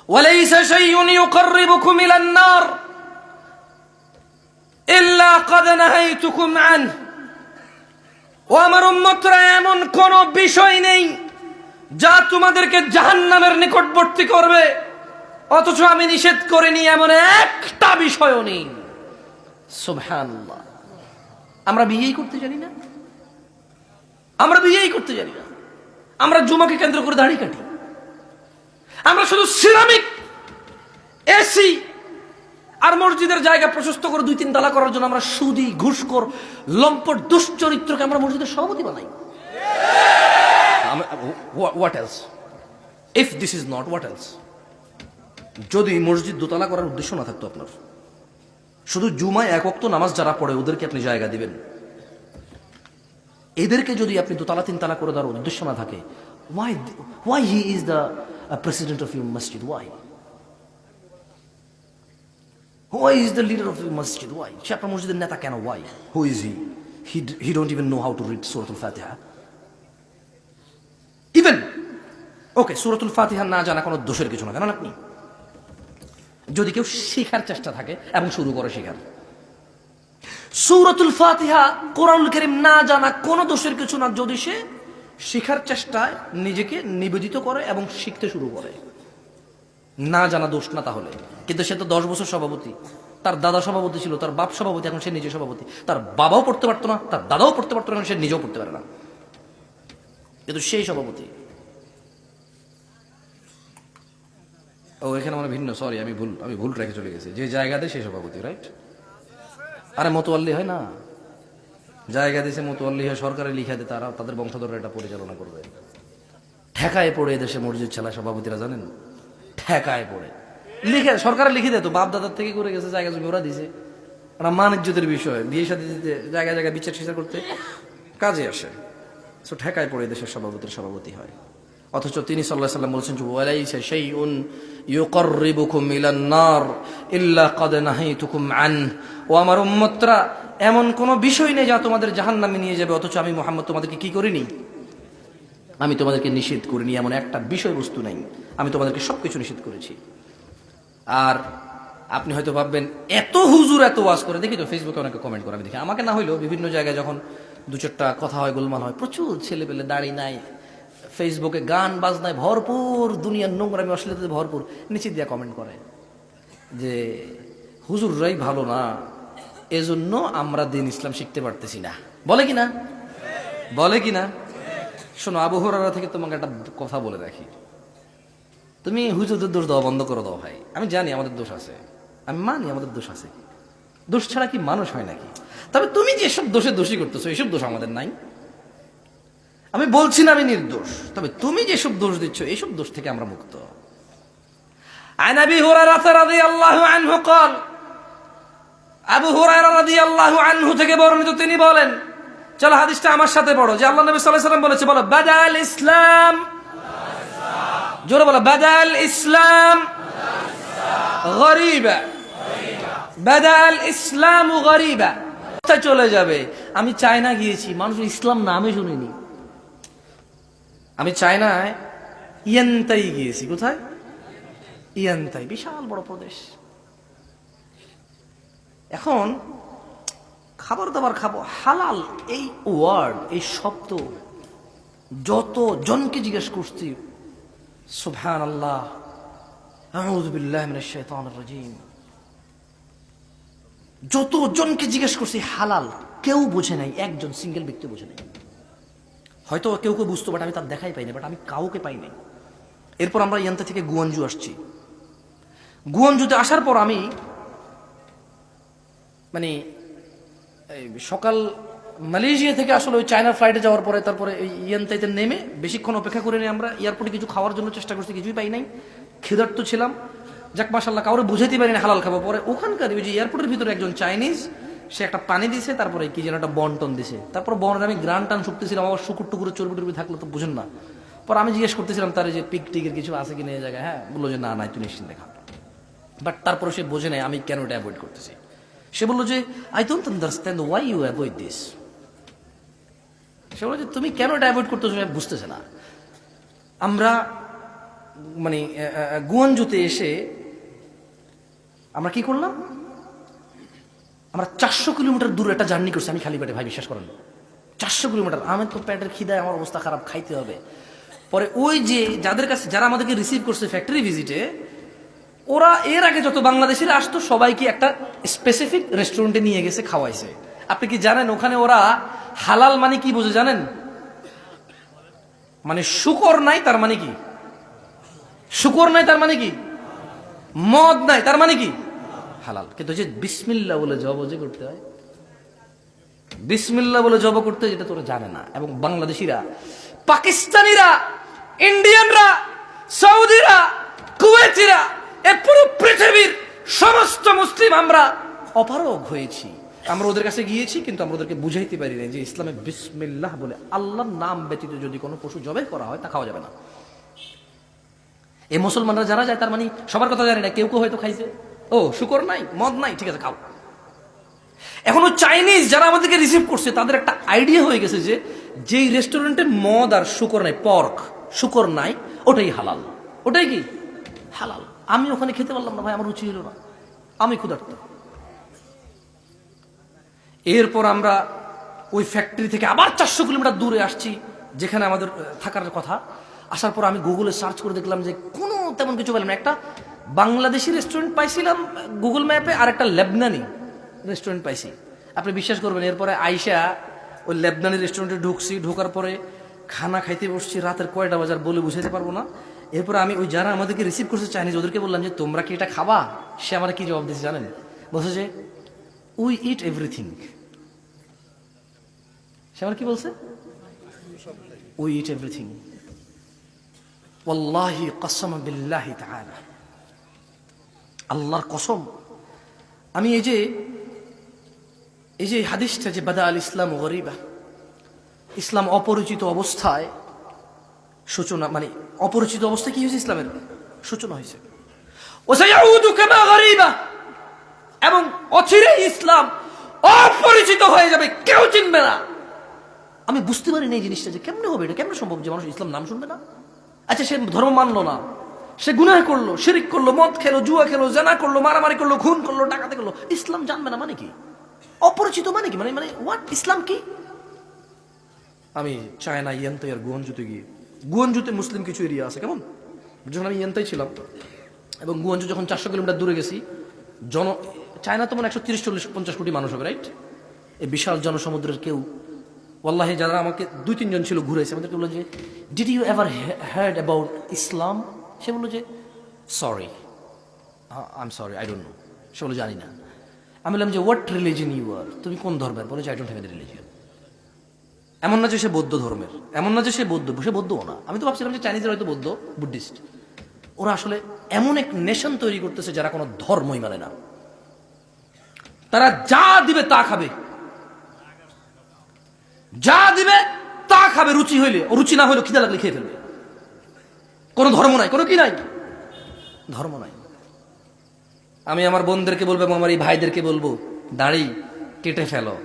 ওয়ালাইসা শাইউন ইউকাররিবুকুম ইলান নার ইল্লা ক্বাদ নাহাইতুকুম আনহু। ও আমার উম্মতরা, এমন কোন বিষয় নেই যা তোমাদেরকে জাহান্নামের নিকটবর্তী করবে অথচ আমি নিষেধ করিনি, এমন একটা বিষয়ও নেই। সুবহানাল্লাহ। আমরা বিয়েই করতে জানি না, আমরা বিয়েই করতে জানি না। আমরা জুমাকে কেন্দ্র করে দাড়ি কাটি, আমরা শুধু সিরামিক, এসি আর মসজিদের জায়গা প্রশস্ত করে 2-3 তালা করার জন্য আমরা সুদী, ঘুষখোর, লম্পট, দুশ্চরিত্রকে আমরা মসজিদের সভাপতি বানাই। What else? If this is not, what else? যদি মসজিদ দোতলা করার উদ্দেশ্য না থাকতো আপনার, শুধু জুমায় এক ওয়াক্ত নামাজ যারা পড়ে ওদেরকে আপনি জায়গা দিবেন, এদেরকে যদি আপনি 2 তালা 3 তালা করে দেওয়ার উদ্দেশ্য না থাকে, why he is the president of your masjid? Why is the leader of your masjid? Why? সে আপনার মসজিদের নেতা কেন? Why? Who is he? He don't even know how to read Suratul Fatiha. Even okay, Suratul Fatiha না জানা কোনো দোষের কিছু না, জানেন আপনি? যদি কেউ শেখার চেষ্টা থাকে এবং শুরু করে শেখার, সূরাতুল ফাতিহা, কোরআনুল কারীম না জানা কোনো দোষের কিছু না, যদি সে শেখার চেষ্টায় নিজেকে নিবেদিত করে এবং শিখতে শুরু করে। না জানা দোষ না তাহলে, কিন্তু সে তো 10 বছর সভাপতি, তার দাদা সভাপতি ছিল, তার বাপ সভাপতি, এখন সে নিজে সভাপতি, তার বাবাও পড়তে পারতো না, তার দাদাও পড়তে পারতো না, এখন সে নিজেও পড়তে পারে না, কিন্তু সেই সভাপতি। ও এখানে মানে ভিন্ন, সরি আমি ভুল রেখে চলে গেছি, যে জায়গাতে সেই সভাপতি, রাইট? আরে মতোয়াল্লি হয় না, জায়গা দিয়েছে মতোয়াল্লি হয়, সরকারে লিখা দিয়ে তারা তাদের বংশধররা এটা পরিচালনা করবে। ঠেকায় পড়ে এদেশে মসজিদ চালায় সভাপতিরা, জানেন? ঠেকায় পড়ে লিখে, সরকারে লিখে দেয় তো, বাপ দাদার থেকে করে গেছে, জায়গা জমি ওরা দিছে, ওরা মান ইজ্জতের বিষয়, বিয়ে সাথে দিতে জায়গায় জায়গায় বিচার টিচার করতে কাজে আসে। সো ঠেকায় পড়ে দেশের সভাপতির সভাপতি হয়। অথচ তিনি সাল্লাল্লাহু আলাইহি ওয়াসাল্লাম বলেছেন, ওয়ালাইসা শাইউন ইউকাররিবুকুম ইলান নার ইল্লা ক্বাদ নাহাইতুকুম আনহু। ও আমার উম্মতরা, এমন কোনো বিষয় নেই যা তোমাদের জাহান্নামে নিয়ে যাবে অথচ আমি মুহাম্মদ তোমাদেরকে কি করিনি? আমি তোমাদেরকে নিষেধ করিনি। এমন একটা বিষয়বস্তু নাই, আমি তোমাদেরকে সবকিছু নিষেধ করেছি। আর আপনি হয়তো ভাববেন, এত হুজুর এত ওয়াজ করে, দেখি তো ফেসবুকে অনেকে কমেন্ট করে, আমি দেখি, আমাকে না হইলেও বিভিন্ন জায়গায় যখন 2-4টা কথা হয়, গোলমাল হয়, প্রচুর ছেলে পেলে, দাড়ি নাই, ফেসবুকে গান বাজনায় ভরপুর, দুনিয়ার নোংরামি অশ্লীলতাতে ভরপুর, নিচে দিয়ে কমেন্ট করে যে হুজুররাই ভালো না, এজন্য আমরা দিন ইসলাম শিখতে পারতেছি না। বলে কি না? বলে কি না? শোনো, আবু হুরায়রা থেকে তোমাকে একটা কথা বলে রাখি, তুমি হুজুরদের দোষ দেওয়া বন্ধ করে দাও ভাই। আমি জানি আমাদের দোষ আছে, আমি মানি আমাদের দোষ আছে, দোষ ছাড়া কি মানুষ হয় নাকি? তবে তুমি যেসব দোষে দোষী করতেছো, এইসব দোষ আমাদের নাই। আমি বলছি না আমি নির্দোষ, তবে তুমি যেসব দোষ দিচ্ছ এইসব দোষ থেকে আমরা মুক্ত। আন আবি হুরায়রা রাদিয়াল্লাহু আনহু قال, আবু হুরায়রা রাদিয়াল্লাহু আনহু থেকে বর্ণিত, তিনি বলেন, চলো হাদিসটা আমার সাথে পড়ো, যে আল্লাহ নবী সাল্লাল্লাহু আলাইহি ওয়াসাল্লাম বলেছে, বলো বাদাল ইসলাম, জোরে বলো বাদাল ইসলাম গরিবা বাদাল ইসলামু গরিবা, চলে যাবে। আমি চায়না গিয়েছি, মানুষ ইসলাম নামে শুনিনি। আমি চায়নায় ইয়ান্তাই গিয়েছি। কোথায়? ইয়ান্তাই, বিশাল বড় প্রদেশ। এখন খাবার দাবার খাবো, হালাল এই ওয়ার্ড, এই শব্দ যত জনকে জিজ্ঞেস করছি, সুবহানাল্লাহ, আউযু বিল্লাহি মিনাশ শাইতানির রাজীম, যত জনকে জিজ্ঞেস করছি হালাল, কেউ বোঝে নাই, একজন সিঙ্গেল ব্যক্তি বোঝে নাই। হয়তো কেউ কেউ বুঝতো, বাট আমি তার দেখাই পাই না, বাট আমি কাউকে পাই নাই। এরপর আমরা ইয়ান্তা থেকে গুয়ানজু আসছি। গুয়ানজুতে আসার পর আমি মানে সকাল মালয়েশিয়া থেকে আসলে ওই চায়না ফ্লাইটে যাওয়ার পরে তারপরে ইয়ান্তাইতে নেমে বেশিক্ষণ অপেক্ষা করে নিয়ে আমরা এয়ারপোর্টে কিছু খাওয়ার জন্য চেষ্টা করছি, কিছুই পাই নাই, ক্ষুধার্ত ছিলাম। যাক মাশাআল্লাহ, কাউরে বুঝাইতে পারি না হালাল খাবো। পরে ওখানকার ওই যে এয়ারপোর্টের ভিতরে একজন চাইনিজ, সে একটা পানি দিছে, তারপরে কি যেন একটা বন্টন দিছে। তারপর বনের আমি গ্রান টান শুকতেছিলাম, আমার শুকুর টুকুরে চর্বি টর্বি থাকলে তো বুঝেন না। পর আমি জিজ্ঞেস করতেছিলাম তার যে পিক টিকের কিছু আছে কিনা এই জায়গায়। হ্যাঁ, বললো যে না নাই, তুই নিশ্চিন্তে খা। বাট তারপরে সে বোঝে নাই আমি কেন এটা অ্যাভয়েড করতেছি। সে বললো যে I don't understand why you avoid this. সে বললো যে তুমি কেন এটা অ্যাভয়েড করতেছো, বুঝতেছে না। আমরা মানে গুয়ানজুতে এসে আমরা কি করলাম, আমরা 400 কিলোমিটার দূরে একটা জার্নি করছি আমি খালি পেটে, ভাই বিশ্বাস করেন, 400 কিলোমিটার। আমার তো পেটের খিদায় আমার অবস্থা খারাপ, খাইতে হবে। পরে ওই যে যাদের কাছে, যারা আমাদেরকে রিসিভ করছে ফ্যাক্টরি ভিজিটে, ওরা এর আগে যত বাংলাদেশিরা আসতো সবাইকে একটা স্পেসিফিক রেস্টুরেন্টে নিয়ে গেছে, খাওয়াইছে। আপনি কি জানেন ওখানে ওরা হালাল মানে কি বোঝে জানেন? মানে শুকর নাই তার মানে কি? শুকর নাই তার মানে কি? মদ নাই তার মানে কি? হালাল। কিন্তু যে বিসমিল্লাহ বলে জব যে করতে হয়, বিসমিল্লাহ বলে জব করতে, যেটা তোরা জানে না। এবং বাংলাদেশিরা, পাকিস্তানিরা, ইন্ডিয়ানরা, সৌদিরা, কুয়েতিরা, এ পুরো পৃথিবীর সমস্ত মুসলিম আমরা অপারগ হয়েছি। আমরা ওদের কাছে গিয়েছি, কিন্তু আমরা ওদেরকে বুঝাইতে পারি না যে ইসলামে বিসমিল্লাহ বলে আল্লাহর নাম ব্যতীত যদি কোনো পশু জবাই করা হয় তা খাওয়া যাবে না। এই মুসলমানরা যারা যায়, তার মানে সবার কথা জানি না, কেউ কেউ হয়তো খাইছে, ও শুকর নাই, মদ নাই, ঠিক আছে খাও। এখনো চাইনিজ যারা আমাদেরকে রিসিভ করছে, তাদের একটা আইডিয়া হয়ে গেছে যে যেই রেস্টুরেন্টে মদ আর শুকর নাই, পর্ক শুকর নাই, ওটাই হালাল, ওটাই কি হালাল। আমি ওখানে খেতে পারলাম না ভাই, আমার রুচি হলো না, আমি ক্ষুধার্ত। এরপর আমরা ওই ফ্যাক্টরি থেকে আবার 400 কিলোমিটার দূরে আসছি, যেখানে আমাদের থাকার কথা। আসার পর আমি গুগলে সার্চ করে দেখলাম যে কোনো তেমন কিছু পেলাম না। একটা বাংলাদেশি রেস্টুরেন্ট পাইছিলাম গুগল ম্যাপে, আর একটা লেবনানি রেস্টুরেন্ট পাইছি। আপনি বিশ্বাস করবেন, এরপরে আইসা ওই লেবনানি রেস্টুরেন্টে ঢুকছি, ঢোকার পরে খানা খাইতে বসছি, রাতের কয়টা বাজার বলে বুঝাইতে পারবো না। এরপরে আমি ওই যারা আমাদেরকে রিসিভ করছে চাইনিজ, ওদেরকে বললাম যে তোমরা কি এটা খাবা? সে আমার কি জবাব দিয়েছে জানেন? বলছে যে উই ইট এভরিথিং। সে আমার কি বলছে? We eat everything. ওয়াল্লাহি কসম বিল্লাহি তাআলা, আল্লাহর কসম, আমি এই যে হাদিসটা যে বাদা আল ইসলাম গরিবা, ইসলাম অপরিচিত অবস্থায় সূচনা, মানে অপরিচিত অবস্থায় কি হয়েছে? ইসলামের সূচনা হয়েছে। ওয়াসায়াউদু কামা গরিবা, এবং অচিরে ইসলাম অপরিচিত হয়ে যাবে, কেউ চিনবে না। আমি বুঝতে পারি না এই জিনিসটা যে কেমনে হবে, এটা কেমনে সম্ভব যে মানুষ ইসলাম নাম শুনবে না? আচ্ছা, সে ধর্ম মানলো না, সে গুনাহ করলো, শিরক করলো, মদ খেলো, জুয়া খেলো, জানা করলো, মারামারি করলো, খুন করলো, ডাকাতি করলো, ইসলাম জানবে না মানে কি? অপরিচিত মানে কি? মানে হোয়াট? ইসলাম কি? আমি চায়না ইয়ান্তাই আর গুয়ানজুতে গিয়ে, গুয়ানজুতে মুসলিম কিছু এরিয়া আছে কেমন, যখন আমি ইয়ান্তাই ছিলাম এবং গুয়ানজু যখন 400 কিলোমিটার দূরে গেছি, চায়না তো মানে 130-150 কোটি মানুষ হবে, রাইট? এই বিশাল জনসমুদ্রের কেউ, ওয়াল্লাহি যারা আমাকে 2-3 জন ছিল ঘুরেছে, আমাদেরকে বললো যে did you ever heard about Islam? সে বললো যে sorry, I am sorry, I don't know. সে বললো জানি না। আমি বললাম যে হোয়াট রিলিজিয়ন ইউ আর, তুমি কোন ধর্মের? বলে যে I don't have any religion. এমন না যে সে বৌদ্ধ ধর্মের, এমন না যে সে বৌদ্ধও না। আমি তো ভাবছিলাম যে চাইনিজরা হয়তো বৌদ্ধ, বুদ্ধিস্ট। ওরা আসলে এমন এক নেশন তৈরি করতেছে যারা কোনো ধর্মই মানে না। তারা যা দিবে তা খাবে, যা দিবে তা খাবে, রুচি হইলে, রুচি না হইলে খিদা লাগলে খেয়ে ফেলবে। কোনো ধর্ম নাই, কোনো কি নাই, ধর্ম নাই। আমি আমার বোনদেরকে বলবো এবং আমার এই ভাইদেরকে বলবো, দাড়ি কেটে ফেলো।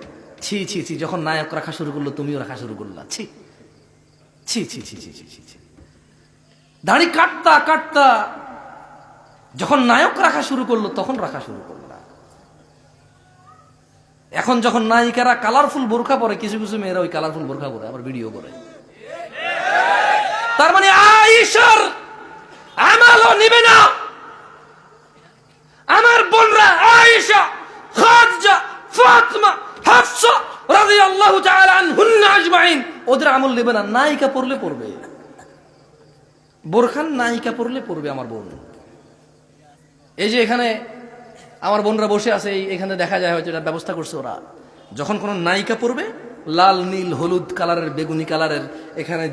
ছি ছি ছি, যখন নায়ক রাখা শুরু করলো তুমিও রাখা শুরু করলা। ছি ছি ছি ছি ছি ছি ছি ছি। দাড়ি কাটতা কাটতা, যখন নায়ক রাখা শুরু করলো তখন রাখা শুরু করলো। এখন যখন নায়িকারা কালারফুল বোরখা পরে, কিছু কিছু মেয়েরা ওই কালারফুল বোরখা পরে আবার ভিডিও করে। তার মানে আয়েশার আমালও নিবে না। আমার বোনরা আয়েশা, খাদিজা, ফাতিমা, হাফসা রাদিয়াল্লাহু তাআলা আনহুন্না আজমাইন, ওদের আমল নেবে না। নায়িকা পরলে পরবে, বোরখান নায়িকা পরলে পরবে আমার বোন। এই যে এখানে আমার বোনরা বসে আছে, এখানে দেখা যায় হয়তো এটা ব্যবস্থা করছে ওরা, যখন কোনো নায়িকা পরবে লাল নীল হলুদ কালারের বেগুনি কালারের, এখানে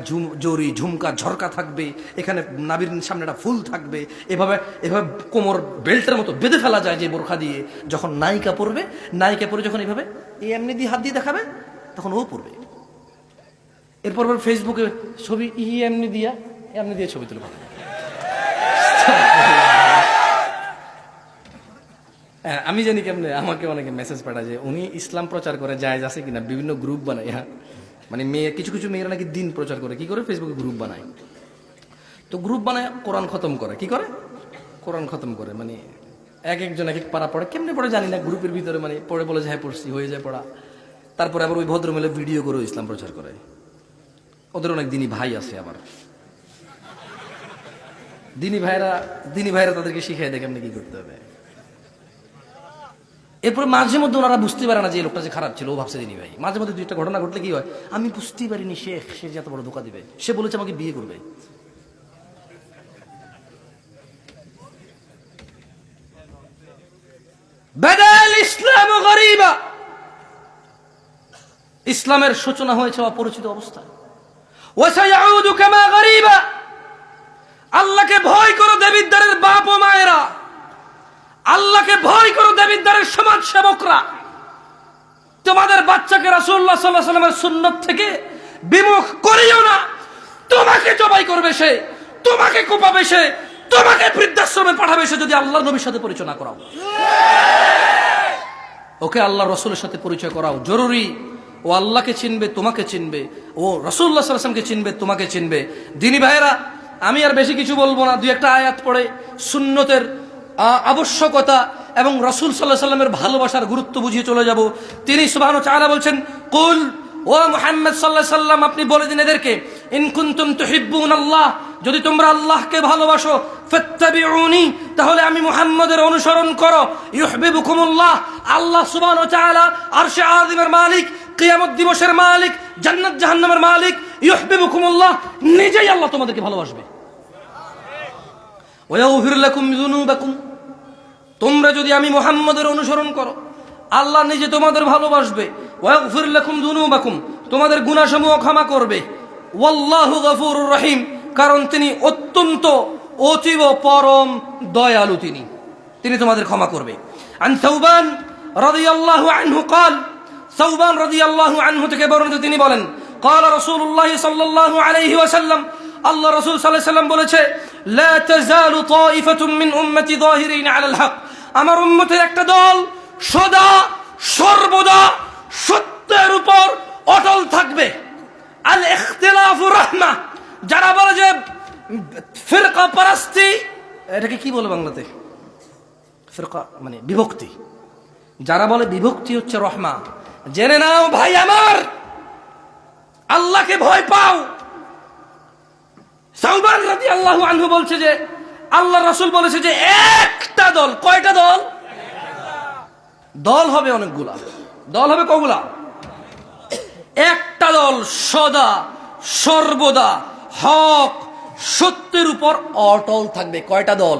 জরি ঝুমকা ঝরকা থাকবে, এখানে নাভির সামনে একটা ফুল থাকবে, এভাবে এভাবে কোমর বেল্টের মতো বেঁধে ফেলা যায় যে বোরখা দিয়ে। যখন নায়িকা পরবে, নায়িকা পরে যখন এইভাবে এমনি দিয়ে হাত দিয়ে দেখাবে তখন ও পরবে। এরপর ফেসবুকে ছবি এমনি দিয়ে ছবি তুলবে। আমি জানি কেমনে, আমাকে অনেকে মেসেজ পাঠায় যে উনি ইসলাম প্রচার করে জায়েজ আছে কিনা, বিভিন্ন গ্রুপ বানায়। হ্যাঁ, মানে মেয়ে কিছু কিছু মেয়েরা নাকি দিন প্রচার করে, কি করে, ফেসবুকে গ্রুপ বানায়। তো গ্রুপ বানায় কোরআন খতম করে, কি করে, কোরআন খতম করে। মানে এক একজন এক এক পারা পড়ে, কেমনে পড়ে জানি না, গ্রুপের ভিতরে মানে পড়ে বলে যে হ্যাঁ পড়ছি, হয়ে যায় পড়া। তারপরে আবার ওই ভদ্রমেলে ভিডিও করে ইসলাম প্রচার করে। ওদের অনেক দিনী ভাই আছে, আবার দিনী ভাইরা তাদেরকে শিখাই দেয় কেমনে কি করতে হবে। এরপরে মাঝে মধ্যে ওনারা বুঝতে পারে না যে লোকটা যে খারাপ ছিল, ও ভাবছে দিনী ভাই। মাঝে মধ্যে দুইটা ঘটনা ঘটলে কি হয়, আমি বুঝতেই পারিনি সে যে এত বড় ধোকা দিবে, সে বলেছে আমাকে বিয়ে করবে। বাদাল ইসলাম গরীবা, ইসলামের সূচনা হয়েছে অপরিচিত অবস্থায়। ওয়া সায়াউদু কামা গরীবা, আল্লাহকে ভয় করো দেবিদ্বারের বাপ ও মায়েরা, আল্লাহকে ভয় করো দেবিদ্বারের সমাজ সেবকরা। তোমাদের বাচ্চাকে রাসূলুল্লাহ সাল্লাল্লাহু আলাইহি ওয়াসাল্লামের সুন্নাত থেকে বিমুখ করিও না। তোমাকে জবাই করবে সে, তোমাকে কোপাবে সে, তোমাকে বৃদ্ধাশ্রমে পাঠাবে সে যদি আল্লাহর নবীর সাথে পরিচয় না করাও। ওকে আল্লাহ রাসূলের সাথে পরিচয় করাও জরুরি। ও আল্লাহকে চিনবে, তোমাকে চিনবে, ও রাসূলুল্লাহ সাল্লাল্লাহু আলাইহি ওয়াসাল্লামকে চিনবে, তোমাকে চিনবে। দিনী ভাইয়েরা, আমি আর বেশি কিছু বলবো না, দুই একটা আয়াত পড়ে সুন্নতের আবশ্যকতা এবং রাসূল সাল্লাল্লাহু আলাইহি ওয়াসাল্লামের ভালোবাসার গুরুত্ব বুঝিয়ে চলে যাব। তিনি সুবহানাহু ওয়া তাআলা বলছেন, কুল, ও মুহাম্মদ সাল্লাল্লাহু আলাইহি ওয়াসাল্লাম, আপনি বলে দিন এদেরকে, ইন কুনতুম তুহিব্বুনাল্লাহ, যদি তোমরা আল্লাহকে ভালোবাসো, ফাত্তাবিউনি, তাহলে আমি মুহাম্মদের অনুসরণ করো, ইউহিব্বুকুমুল্লাহ, আল্লাহ সুবহানাহু ওয়া তাআলা আরশে আযিমের মালিক, কিয়ামত দিবসের মালিক, জান্নাত জাহান্নামের মালিক, ইউহিব্বুকুমুল্লাহ, নিজেই আল্লাহ তোমাদেরকে ভালোবাসবে। ওয়া ইয়াগফির লাকুম যুনুবাকুম, তোমরা যদি আমি মুহাম্মদের অনুসরণ করো, আল্লাহ নিজে তোমাদের ভালোবাসবে। ওয়া ইয়াগফির লাকুম যুনুবাকুম, তোমাদের গুনাহসমূহ ক্ষমা করবে। ওয়াল্লাহু গফুরুর রহিম, কারণ তিনি অত্যন্ত অতীব পরম দয়ালু, তিনি তোমাদের ক্ষমা করবে। আন সাওবান রাদিয়াল্লাহু আনহু قال, সাওবান রাদিয়াল্লাহু আনহু থেকে বর্ণিত, তিনি বলেন, قال রাসূলুল্লাহ সাল্লাল্লাহু আলাইহি ওয়াসাল্লাম, আল্লাহ রাসূল সাল্লাল্লাহু আলাইহি ওয়াসাল্লাম বলেছে, লা তাযালু তাইফাতুম মিন উম্মতি যাহিরিন আলাল হক, আমার উম্মতের একটা দল সদা সর্বদা সত্যের উপর অটল থাকবে। আল ইখতিলাফু রাহমা, যারা বলে যে ফিরকা পারস্তি, এটাকে কি বলে বাংলাতে, ফিরকা মানে বিভক্তি, যারা বলে বিভক্তি হচ্ছে রহমা, জেনে নাও ভাই আমার, আল্লাহকে ভয় পাও। সাওবান রাদিয়াল্লাহু আনহু বলছে যে আল্লাহ রাসূল বলেছে যে একটা দল, কয়টা দল, দল হবে অনেকগুলা, দল হবে কগুলা, একটা দল সদা সর্বদা হক সত্যের উপর অটল থাকবে। কয়টা দল?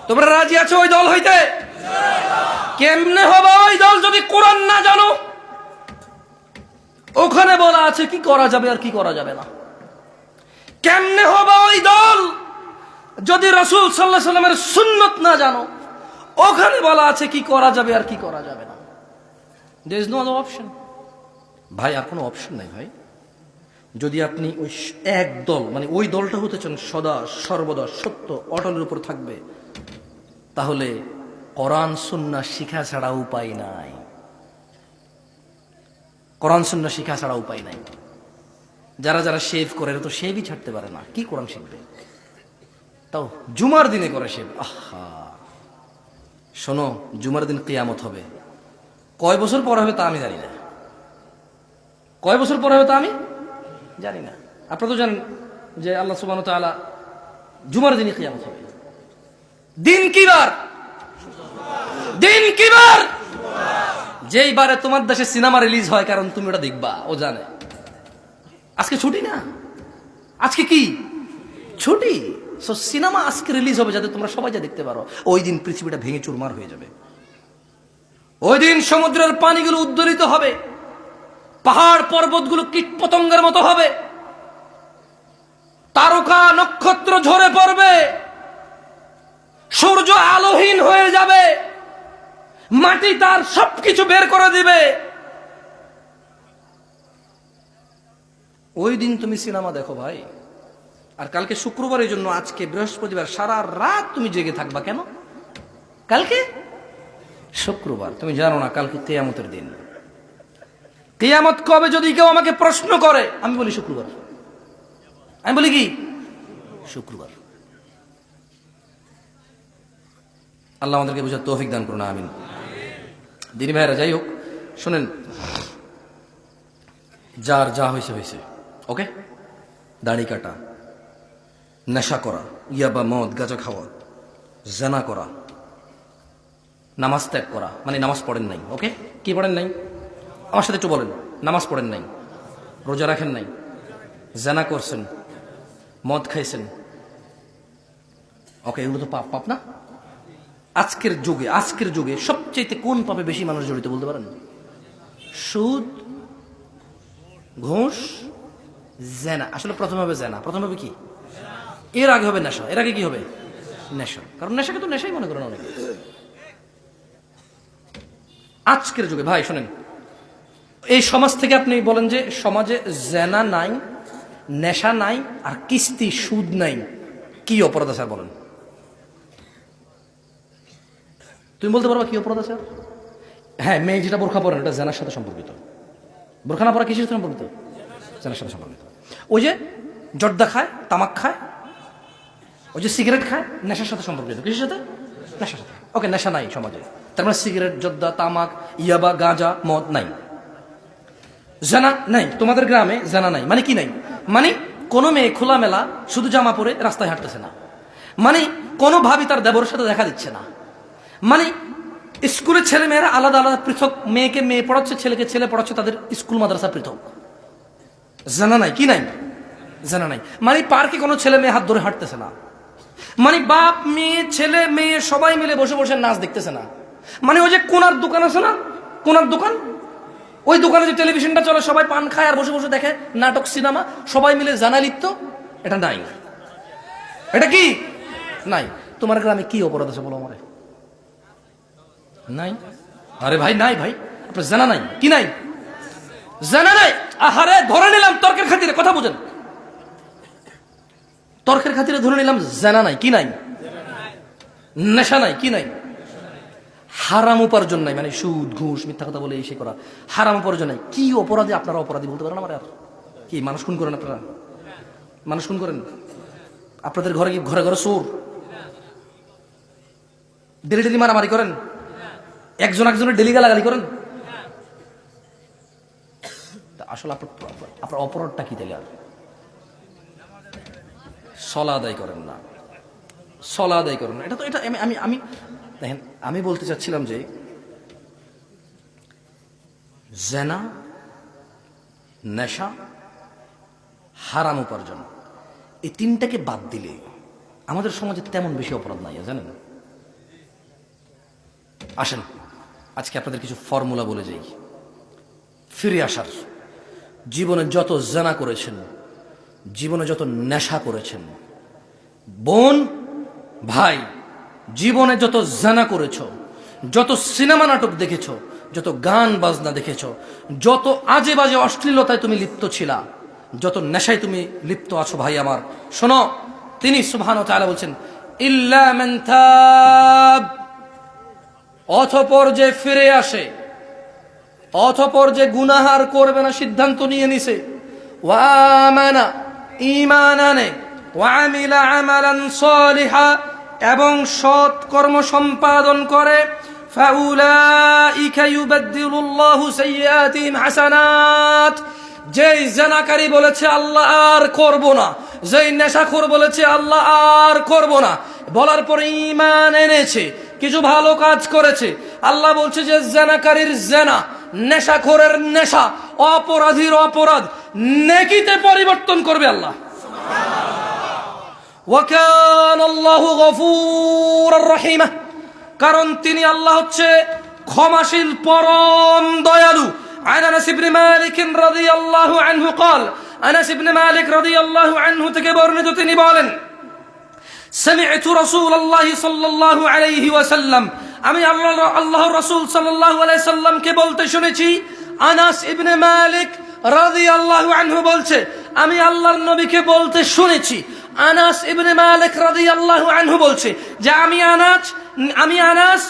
তোমরা রাজি আছো ওই দল হইতে? কেমনে হবে ওই দল যদি কোরআন না জানো? ওখানে বলা আছে কি করা যাবে আর কি করা যাবে না। কেমনে হবে ওই দল যদি রাসূল সাল্লাল্লাহু আলাইহি ওয়াসাল্লামের সুন্নাত না জানো? ওখানে বলা আছে কি করা যাবে আর কি করা যাবে না। There is no other option. ভাই আর কোনো অপশন নাই ভাই। যদি আপনি ওই এক দল মানে ওই দলটা হতে চান সদা সর্বদা সত্য অটলের উপর থাকবে, তাহলে কোরআন সুন্নাহ শিখা ছাড়া উপায় নাই। কোরআন সুন্নাহ শিখা ছাড়া উপায় নাই। যারা যারা শেভ করে এরা তো শেভই ছাড়তে পারে না, কি কোরআন শিখবে? তাও জুমার দিনে করে শেভ। আহা, শোনো, জুমার দিন কিয়ামত হবে। কয় বছর পরে হবে তা আমি জানি না, কয় বছর পরে হবে তা আমি জানি না। আপনারা তো জানেন যে আল্লাহ সুবহানাহু ওয়া তাআলা জুমার দিনে কিয়ামত হবে। দিন কি বার? দিন কি বার? যেই বারে তোমার দেশে সিনেমা রিলিজ হয়, কারণ তুমি ওটা দেখবা, ও জানে। আজকে ছুটি না, আজকে কি ছুটি? সো সিনেমা আজকে রিলিজ হবে যাতে তোমরা সবাই যা দেখতে পারো। ওই দিন পৃথিবীটা ভেঙে চুরমার হয়ে যাবে। ওই দিন সমুদ্রের পানিগুলো উদ্দোলিত হবে, পাহাড় পর্বতগুলো কীট পতঙ্গের মতো হবে, তারকা নক্ষত্র ঝরে পড়বে, সূর্য আলোহীন হয়ে যাবে, মাটি তার সবকিছু বের করে দিবে। ওই দিন তুমি সিনেমা দেখো ভাই। আর কালকে শুক্রবারের জন্য আজকে বৃহস্পতিবার সারা রাত তুমি জেগে থাকবা কেন? কালকে শুক্রবার, তুমি জানো না কালকে কিয়ামতের দিন। কিয়ামত কবে যদি কেউ আমাকে প্রশ্ন করে, আমি বলি শুক্রবার। আমি বলি কি? শুক্রবার। আল্লাহ আমাদেরকে বুঝার তৌফিক দান করুন, আমিন। দিনী ভাইরা, যাই হোক, শোনেন, যার যা হয়েছে হয়েছে, ওকে? দাড়ি কাটা, নেশা করা, ইয়াবা, মদ, গাঁজা খাওয়া, জেনা করা, নামাজ ত্যাগ করা, মানে নামাজ পড়েন নাই, ওকে? কি পড়েন নাই? আমার সাথে একটু বলেন। নামাজ পড়েন নাই, রোজা রাখেন নাই, জেনা করছেন, মদ খাইছেন, ওকে? এগুলো তো পাপ, পাপ না? আজকের যুগে সবচেয়ে কোন পাপে বেশি মানুষ জড়িত বলতে পারেন? সুদ, ঘুষ, জেনা। আসলে প্রথমে হবে জেনা, প্রথমে হবে কি? এর আগে হবে নেশা, এর আগে কি হবে? নেশা। কারণ নেশাকে তো নেশাই মনে করেন অনেকে। আজকের যুগে ভাই শোনেন, এই সমাজ থেকে আপনি বলেন যে সমাজে জেনা নাই, নেশা নাই, আর কিস্তি সুদ নাই, কি অপরাধ আছে বলেন? তুমি বলতে পারবা কি অপরাধ আছে? হ্যাঁ, মেয়ে যেটা বোরখা পরেন এটা জেনার সাথে সম্পর্কিত। বোরখা না পরা কিসের সাথে সম্পর্কিত? জেনার সাথে সম্পর্কিত। ওই যে জর্দা খায়, তামাক খায়, ওই যে সিগারেট খায়, নেশার সাথে সম্পর্কিত। কিসের সাথে? নেশার সাথে। ওকে, নেশা নাই সমাজে, তার মানে সিগারেট, জর্দা, তামাক, ইয়াবা, গাঁজা, মদ নাই। জানা নাই, তোমাদের গ্রামে জানা নাই মানে কি নাই? মানে কোনো মেয়ে খোলামেলা শুধু জামা পরে রাস্তায় হাঁটতেছে না, মানে কোনো ভাবি তার দেবরের সাথে দেখা দিচ্ছে না, মানে স্কুলের ছেলে মেয়েরা আলাদা আলাদা পৃথক, মেয়েকে মেয়ে পড়াচ্ছে, ছেলেকে ছেলে পড়াচ্ছে, তাদের স্কুল মাদ্রাসা পৃথক। জানা নাই, কি নাই? জানা নাই। মানে পার্কে কোনো ছেলে মেয়ে হাত ধরে হাঁটতেছে না, মানে বাপ মেয়ে ছেলে মেয়ে সবাই মিলে বসে বসে নাচ দেখতেছে না, মানে ওই যে কোনার দোকান আছে না, কোনার দোকান, ওই দোকানে যে টেলিভিশনটা চলে, সবাই পান খায় আর বসে বসে দেখে নাটক, সিনেমা, সবাই মিলে জানা লিপ্ত, এটা নাই। এটা কি নাই? তোমার গ্রামে কি অপরাধ আছে বলো আমারে? নাই। আরে ভাই নাই, ভাই আপনার জানা নাই, কি নাই? জানা নাই। আহারে ধরে নিলাম তর্কের খাতিরে, কথা বুঝেন, তর্কের খাতিরে ধরে নিলাম জানা নাই, কি নাই? নেশা নাই, কি নাই? হারাম উপার্জন নাই, মানে সুদ, ঘুষ, মিথ্যা কথা বলে এসে করা, হারাম উপার্জন নাই। কি অপরাধী আপনারা অপরাধী বলতে পারেন আমার? আর কি মানুষ খুন করেন আপনারা? মানুষ খুন করেন? আপনাদের ঘরে কি ঘরে ঘরে চোর? ডেলি ডেলি মারামারি করেন? একজন একজনের ডেলি গালাগালি করেন? আসলে আপনার অপরাধটা কি তাহলে? আর সলা আদায় করেন না, সলা আদায় করেন না। এটা তো, এটা আমি আমি দেখেন, আমি বলতে চাচ্ছিলাম যে জেনা, নেশা, হারাম উপার্জন, এই তিনটাকে বাদ দিলে আমাদের সমাজে তেমন বেশি অপরাধ নাই, জানেন? আসেন আজকে আপনাদের কিছু ফর্মুলা বলে যাই ফিরে আসার। জীবনে যত জেনা করেছেন, জীবনে যত নেশা করেছেন, বোন ভাই, জীবনে যত জেনা করেছ, যত সিনেমা নাটক দেখেছ, যত গান বাজনা দেখেছ, যত আজে বাজে অশ্লীলতায় তুমি লিপ্ত ছিলা, যত নেশায় তুমি লিপ্ত আছো, ভাই আমার শোনো, তিনি সুবহানাহু ওয়া তাআলা বলছেন ইল্লা মান তাব, অতঃপর যে ফিরে আসে, অতঃপর যে গুনাহার করবে না সিদ্ধান্ত নিয়ে নিছে, ওয়ামানা ঈমান আনে, ওয়ামিলা আমালান সালিহা এবং সৎ কর্ম সম্পাদন করে, ফাউলাইকা ইউবাদদিলুল্লাহু সাইয়্যাতিহিম হাসানাত। যেই জেনাকারী বলেছে আল্লাহ আর করব না, যেই নেশাখোর বলেছে আল্লাহ আর করব না, বলার পরে ঈমান এনেছে, কিছু ভালো কাজ করেছে, আল্লাহ বলছে যে জেনাকারীর জেনা, নেশাখোরের নেশা, অপরাধীর অপরাধ নেকিতে পরিবর্তন করবে আল্লাহ। ওয়া কানাল্লাহু গফুরুর রহিমা, কারণ তিনি আল্লাহ হচ্ছে ক্ষমাশীল, পরম দয়ালু। عن انس بن مالك رضي الله عنه قال, انس بن مالك رضي الله عنه থেকে বর্ণিত, তিনি বলেন, سمعت رسول الله صلى الله عليه وسلم, আমি আল্লাহর রাসূল সাল্লাল্লাহু আলাইহি সাল্লামকে বলতে শুনেছি। আনাস ইবনে মালিক রাদিয়াল্লাহু আনহু বলছে, আমি আল্লাহর নবীকে বলতে শুনেছি। আনাস ইবনে মালিক রাদিয়াল্লাহু আনহু বলছে যে আমি আনাস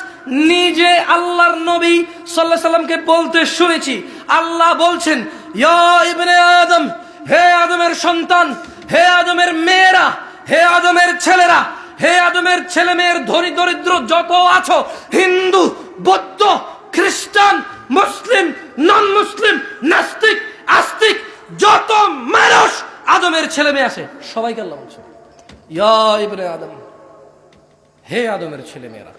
নিজে আল্লাহর নবী সাল্লাল্লাহু আলাইহি সাল্লামকে বলতে শুনেছি। আল্লাহ বলছেন, ইয়া ইবনে আদম, হে আদমের সন্তান, হে আদমের মেয়েরা, হে আদমের ছেলেরা, হে আদমের ছেলে মেয়ের ধনী দরিদ্র যত আছো, হিন্দু, বৌদ্ধ, খ্রিস্টান, মুসলিম, নন মুসলিম, নাস্তিক, আস্তিক, যত মানুষ আদমের ছেলে মেয়ে আছে, সবাইকে আল্লাহ বলছে, ইয়া ইবনে আদম, হে আদমের ছেলে মেয়েরা।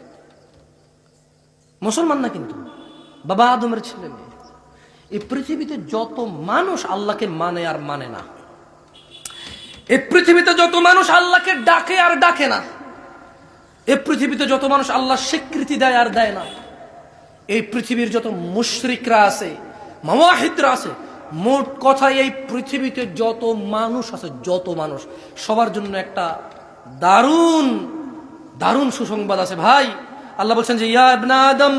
মুসলমান না কিন্তু, বাবা আদমের ছেলে মেয়ে। এই পৃথিবীতে যত মানুষ আল্লাহকে মানে আর মানে না, এই পৃথিবীতে যত মানুষ আল্লাহকে ডাকে আর ডাকে না, এই পৃথিবীতে যত মানুষ আল্লাহ স্বীকৃতি দেয় আর দেয় না, এই পৃথিবীর যত মুশরিকরা আছে, মুওয়াহিদরা আছে, মোট কথায় এই পৃথিবীতে যত মানুষ আছে, যত মানুষ, সবার জন্য একটা দারুণ দারুণ সুসংবাদ আছে ভাই। আল্লাহ বলছেন যে, ইয়া ইবনে আদম,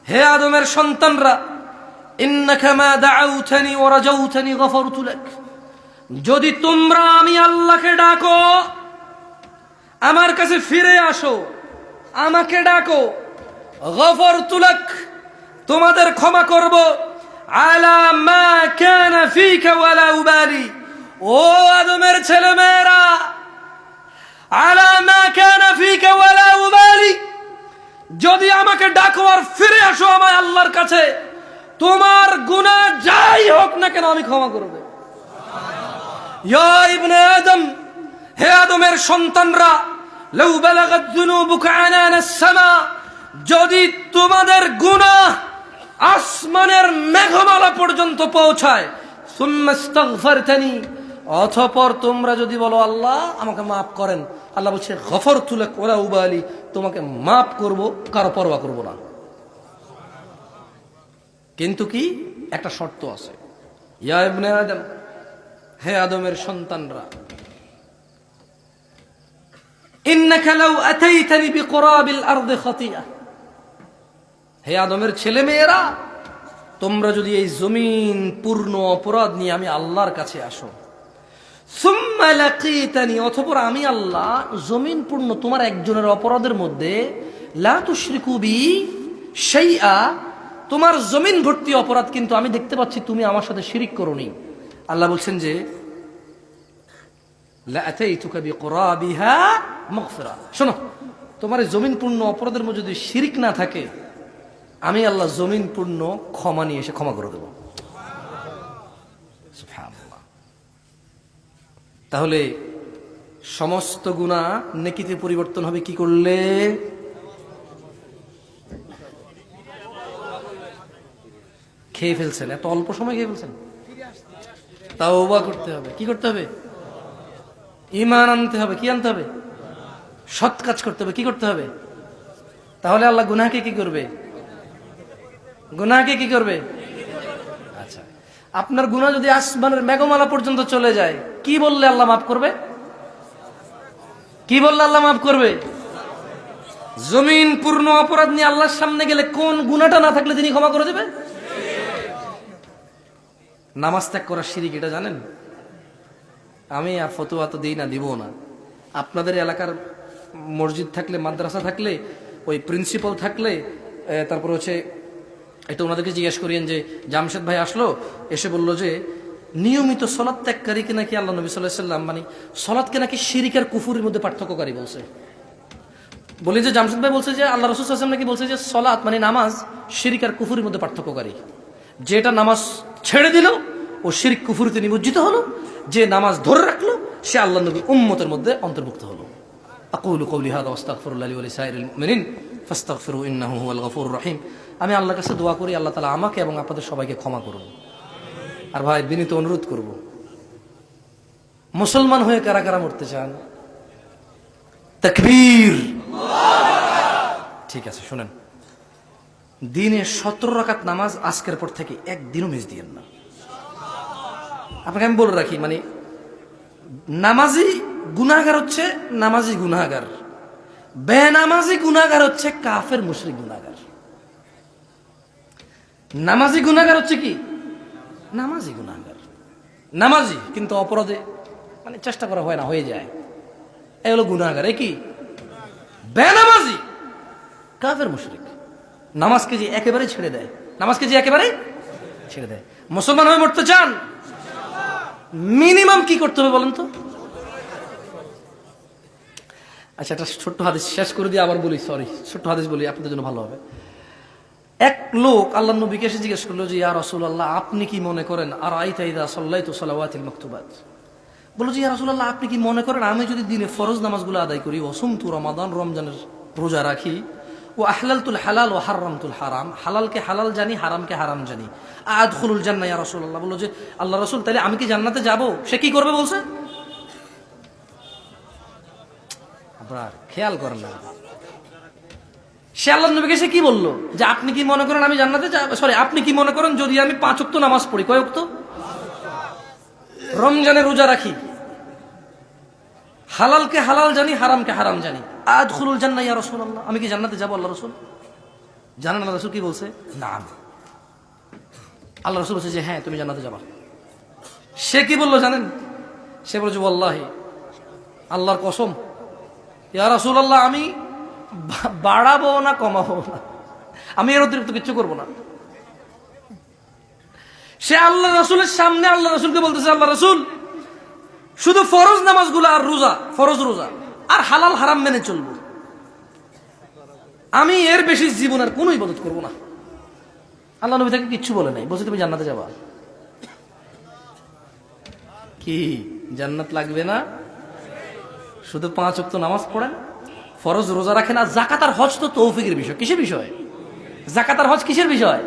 হে আদমের সন্তানরা, ইন্নাকা মা দাআউতানি ওয়া রাজাউতানি গফারতু লাক, যদি তোমরা আমি আল্লাহকে ডাকো, আমার কাছে ফিরে আসো, আমাকে ডাকো, গফারতু লাক, তোমাদের ক্ষমা করব, আলা মা কানা ফিকা ওয়ালা উবালি, ও আদমের ছেলে মেয়েরা, আলা মা কানা ফিকা ওয়ালা উবালি, যদি আমাকে ডাকো আর ফিরে আসো আমার আল্লাহর কাছে, তোমার গুনাহ যাই হোক না কেন আমি ক্ষমা করব। ইয়া ইবনে আদম, হে আদমের সন্তানরা, লাউ বালাগাত যুনুবুকা আনানাস সামা, যদি তোমাদের গুনাহ আসমানের মেঘমালা পর্যন্ত পৌঁছায়, সুম্মা ইস্তাগফারতানি, অতঃপর তোমরা যদি বলো আল্লাহ আমাকে মাফ করেন, আল্লাহ বলছে গফারতু লাক ওয়ালা উবালি, তোমাকে মাফ করব, কারো পরোয়া করব না। কিন্তু কি একটা শর্ত আছে, ইয়া ইবনে আদম, হে আদমের সন্তানরা, ইন্নাকা লাউ আতাইতানি বিকুরাবিল আরদি খাতিয়া, হে আদমের ছেলে মেয়েরা, তোমরা যদি এই জমিন পূর্ণ অপরাধ নিয়ে আমি আল্লাহর কাছে আসো, সুম্মা লাকিতানি, অতঃপর আমি আল্লাহ জমিন পূর্ণ তোমার একজনের অপরাধের মধ্যে, লা তুশরিকু বি শাইআ, তোমার জমিন ভর্তি অপরাধ কিন্তু আমি দেখতে পাচ্ছি তুমি আমার সাথে শিরিক করোনি, আল্লাহ বলছেন যে লা আতাইতুকা বিকুরাবিহা মাগফিরা, শোনো, তোমার এই জমিন পূর্ণ অপরাধের মধ্যে যদি শিরিক না থাকে, আমি আল্লাহ জমিন পূর্ণ ক্ষমা নিয়ে এসে ক্ষমা করে দেব। সুবহানাল্লাহ। তাহলে সমস্ত গুনাহ নেকিতে পরিবর্তন হবে কি করলে? খেয়ে ফেলছেন, এত অল্প সময় খেয়ে ফেলছেন, তাওবা করতে হবে। কি করতে হবে? ঈমান আনতে হবে। কি আনতে হবে? সৎ কাজ করতে হবে। কি করতে হবে? তাহলে আল্লাহ গুনাহকে কি করবে? গুনাহকে কি করবে? আচ্ছা, আপনার গুনাহ যদি আসমানের মেঘমালা পর্যন্ত চলে যায়, কি বললে আল্লাহ মাফ করবে? কি বললে আল্লাহ মাফ করবে? জমিন পূর্ণ অপরাধ নিয়ে আল্লাহর সামনে গেলে কোন গুনাহটা না থাকলে তিনি ক্ষমা করে দেবে? নামাজ ত্যাগ করা শিরিক, এটা জানেন? আমি ফতোয়া তো দিই না, দিব না। আপনাদের এলাকার মসজিদ থাকলে, মাদ্রাসা থাকলে ওই প্রিন্সিপাল থাকলে তারপর হচ্ছে এটা ওনাদেরকে জিজ্ঞেস করিয়েন যে জামশেদ ভাই আসলো, এসে বলল যে নিয়মিত সলাৎ ত্যাগকারীকে নাকি আল্লাহ নবী সাল্লাল্লাহু আলাইহি ওয়াসাল্লাম মানে সলাৎকে নাকি শিরিক আর কুফুরের মধ্যে পার্থক্যকারী বলছে। বলি যে জামশেদ ভাই বলছে যে আল্লাহ রাসূল সাল্লাল্লাহু আলাইহি ওয়াসাল্লাম নাকি বলছে যে সলাৎ মানে নামাজ শিরিক আর কুফুরের মধ্যে পার্থক্যকারী। যেটা নামাজ ছেড়ে দিল ও শিরিক কুফুরিতে নিমজ্জিত হলো, যে নামাজ ধরে রাখলো সে আল্লাহ নবীর উম্মতের মধ্যে অন্তর্ভুক্ত হলো। আকুলু কওলি হাযা ওয়াস্তাগফিরুল্লাহ লি ওয়া লিসাইরিল মুমিনিন ফাস্তাগফিরু ইন্নাহু হুয়াল গফুরুর রহিম। আমি আল্লাহর কাছে দোয়া করি আল্লাহ তাআলা আমাকে এবং আপনাদের সবাইকে ক্ষমা করুন। আর ভাই বিনীত অনুরোধ করব, মুসলমান হয়ে কারা কারা মরতে চান? তাকবীর। ঠিক আছে, শুনেন, দিনে 17 রাকাত নামাজ আজকের পর থেকে একদিনও মিস দিয়েন না। আপনাকে আমি বলে রাখি, মানে নামাজি গুনাহগার হচ্ছে নামাজি গুনাহগার, বেনামাজি গুনাহগার হচ্ছে কাফের মুশরিক গুনাহগার। নামাজি গুনাহগার হচ্ছে কি? নামাজি গুনাহগার, নামাজি কিন্তু অপরাধে মানে চেষ্টা করা হয় না, হয়ে যায়, এই হলো গুনাহগার। এ কি? বেনামাজি কাফের মুশরিক। নামাজকে যে একেবারে ছেড়ে দেয়, নামাজকে যে একেবারে ছেড়ে দেয়। মুসলমান হয়ে মরতে চান, মিনিমাম কি করতে হবে বলেন তো? আচ্ছা, একটা ছোট্ট হাদিস শেষ করে দিয়ে আবার বলি, সরি, ছোট্ট হাদিস বলি, আপনাদের জন্য ভালো হবে। এক লোক আল্লাহ নবীকে এসে জিজ্ঞেস করলো যে ইয়া রাসূলুল্লাহ, আপনি কি মনে করেন আর আইতা ইযা সাল্লাইতু সালাওয়াতিল মাকতুবাত, বলল যে ইয়া রাসূলুল্লাহ, আপনি কি মনে করেন আমি যদি দিনে ফরজ নামাজগুলো আদায় করি, ওয়াসুমতু রমাদান, রমজানের রোজা রাখি, ও আহলালতুল হালাল ও হারামতুল হারাম, হালালকে হালাল জানি, হারামকে হারাম জানি, আদখুলুল জান্নাহ ইয়া রাসূলুল্লাহ, বলল যে আল্লাহ রাসূল তাহলে আমি কি জান্নাতে যাব? সে কি করবে বলছে? আপনার খেয়াল করেন না, সে আল্লাহ নবীকে সে কি বললো যে আপনি কি মনে করেন আমি জান্নাতে যাব, সরি, আপনি কি মনে করেন যদি আমি 5 ওয়াক্ত নামাজ পড়ি, কয় ওয়াক্ত? রমজানে রোজা রাখি, হালালকে হালাল জানি, হারামকে হারাম জানি, আদখুলুল জান্নাহ ইয়া রাসূলুল্লাহ, আমি কি জান্নাতে যাব আল্লাহ রাসূল? জানেন আল্লাহ রাসূল কি বলছে? না। আল্লাহ রাসূল বলছে যে হ্যাঁ তুমি জান্নাতে যাবা। সে কি বললো জানেন? সে বলছে ওয়াল্লাহি, আল্লাহর কসম, ইয়া রাসূলুল্লাহ আমি বাড়াবো না কমাবো না, আমি এর অতিরিক্ত কিছু করবো না। সে আল্লাহ রাসূলের সামনে আল্লাহ রাসূলকে বলতেছে, আল্লাহ রাসূল শুধু ফরজ নামাজগুলো আর রোজা, ফরজ রোজা আর হালাল হারাম মেনে চলবো, আমি এর বেশি জীবন আর কোনো ইবাদত করবো না। আল্লাহ নবী তাকে কিচ্ছু বলে নাই, বলছে তুমি জান্নাতে যাবা। কি জান্নাত লাগবে না? শুধু 5 ওয়াক্ত নামাজ পড়েন, ফরজ রোজা রাখেন, আর যাকাত আর হজ তো তৌফিকের বিষয়। কিসের বিষয়? যাকাত আর হজ কিসের বিষয়?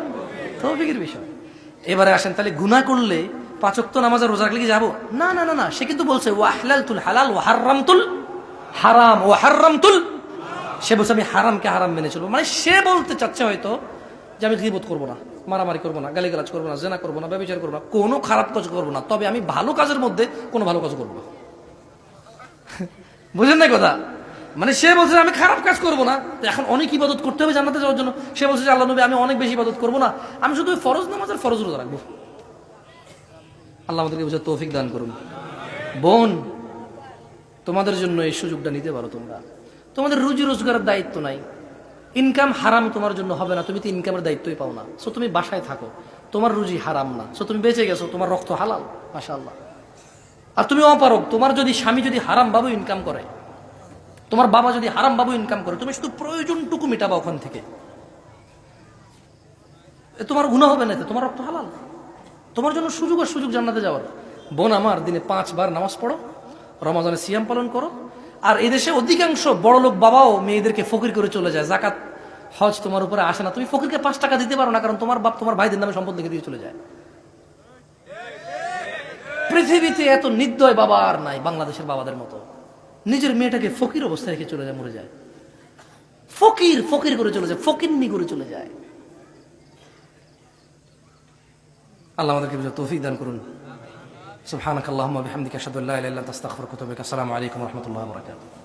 তৌফিকের বিষয়। এবারে আসেন, তাহলে গুনাহ করলে 5 ওয়াক্ত নামাজ আর রোজা রাখলে কি যাবো? না না না না, সে কিন্তু বলছে ওয়া আহলালতুল হালাল ওয়া হারামতুল হারাম ওয়া হারামতুল, সে বলছে আমি হারামকে হারাম মেনে চলবো। মানে সে বলতে চাচ্ছে হয়তো যে আমি গীবত করবো না, মারামারি করবো না, গালিগালাজ করবো না, জেনা করবো না, ব্যভিচার করবো না, কোনো খারাপ কাজ করবো না, তবে আমি ভালো কাজের মধ্যে কোনো ভালো কাজ করবো না। বুঝেন না কথা? মানে সে বলছে আমি খারাপ কাজ করবো না, এখন অনেক ইবাদত করতে হবে জান্নাতে যাওয়ার জন্য। সে বলছে যে আল্লাহ নবী আমি অনেক বেশি ইবাদত করবো না, আমি শুধু ফরজ নামাজ আর ফরজ রোজা রাখবো। আল্লাহ আমাদেরকে বুঝে তৌফিক দান করুন। বোন, তোমাদের জন্য এই সুযোগটা নিতে পারো। তোমরা তোমাদের রুজি রোজগারের দায়িত্ব নাই, ইনকাম হারাম তোমার জন্য হবে না, তুমি তো ইনকামের দায়িত্বই পাও না। সো তুমি বাসায় থাকো, তোমার রুজি হারাম না, সো তুমি বেঁচে গেছো, তোমার রক্ত হালাল, মাশাআল্লাহ। আর তুমি অপারগ, তোমার যদি স্বামী যদি হারাম বাবু ইনকাম করে, তোমার বাবা যদি হারাম বাবু ইনকাম করে, তুমি শুধু প্রয়োজনটুকু মেটাবা ওখান থেকে, তোমার গুনাহ হবে না, তোমার রক্ত হালাল, তোমার জন্য সুযোগ আর সুযোগ জান্নাতে যাওয়ার। বোন আমার, দিনে 5 বার নামাজ পড়ো, রমাজানে সিয়াম পালন করো। আর এদেশে অধিকাংশ বড়লোক বাবাও মেয়েদেরকে ফকির করে চলে যায়, জাকাত হজ তোমার উপরে আসে না, তুমি ফকিরকে 5 টাকা দিতে পারো না, কারণ তোমার বাপ তোমার ভাইদের নামে সম্পদ লিখে দিয়ে চলে যায়। পৃথিবীতে এত নির্দয় বাবা আর নাই বাংলাদেশের বাবাদের মতো, নিজের মেয়েটাকে ফকির অবস্থায় রেখে চলে যায়, মরে যায়, ফকির ফকির করে চলে যায়, ফকিন্নি করে চলে যায়। আল্লাহ আমাদেরকে বুঝে তৌফিক দান করুন। সুবহানাকাল্লাহুম্মা বিহামদিকা আশহাদু আল্লা ইলাহা ইল্লা আনতা আস্তাগফিরুকা ওয়া আতুবু ইলাইক। আসসালামু আলাইকুম ওয়া রাহমাতুল্লাহি ওয়া বারাকাতুহু।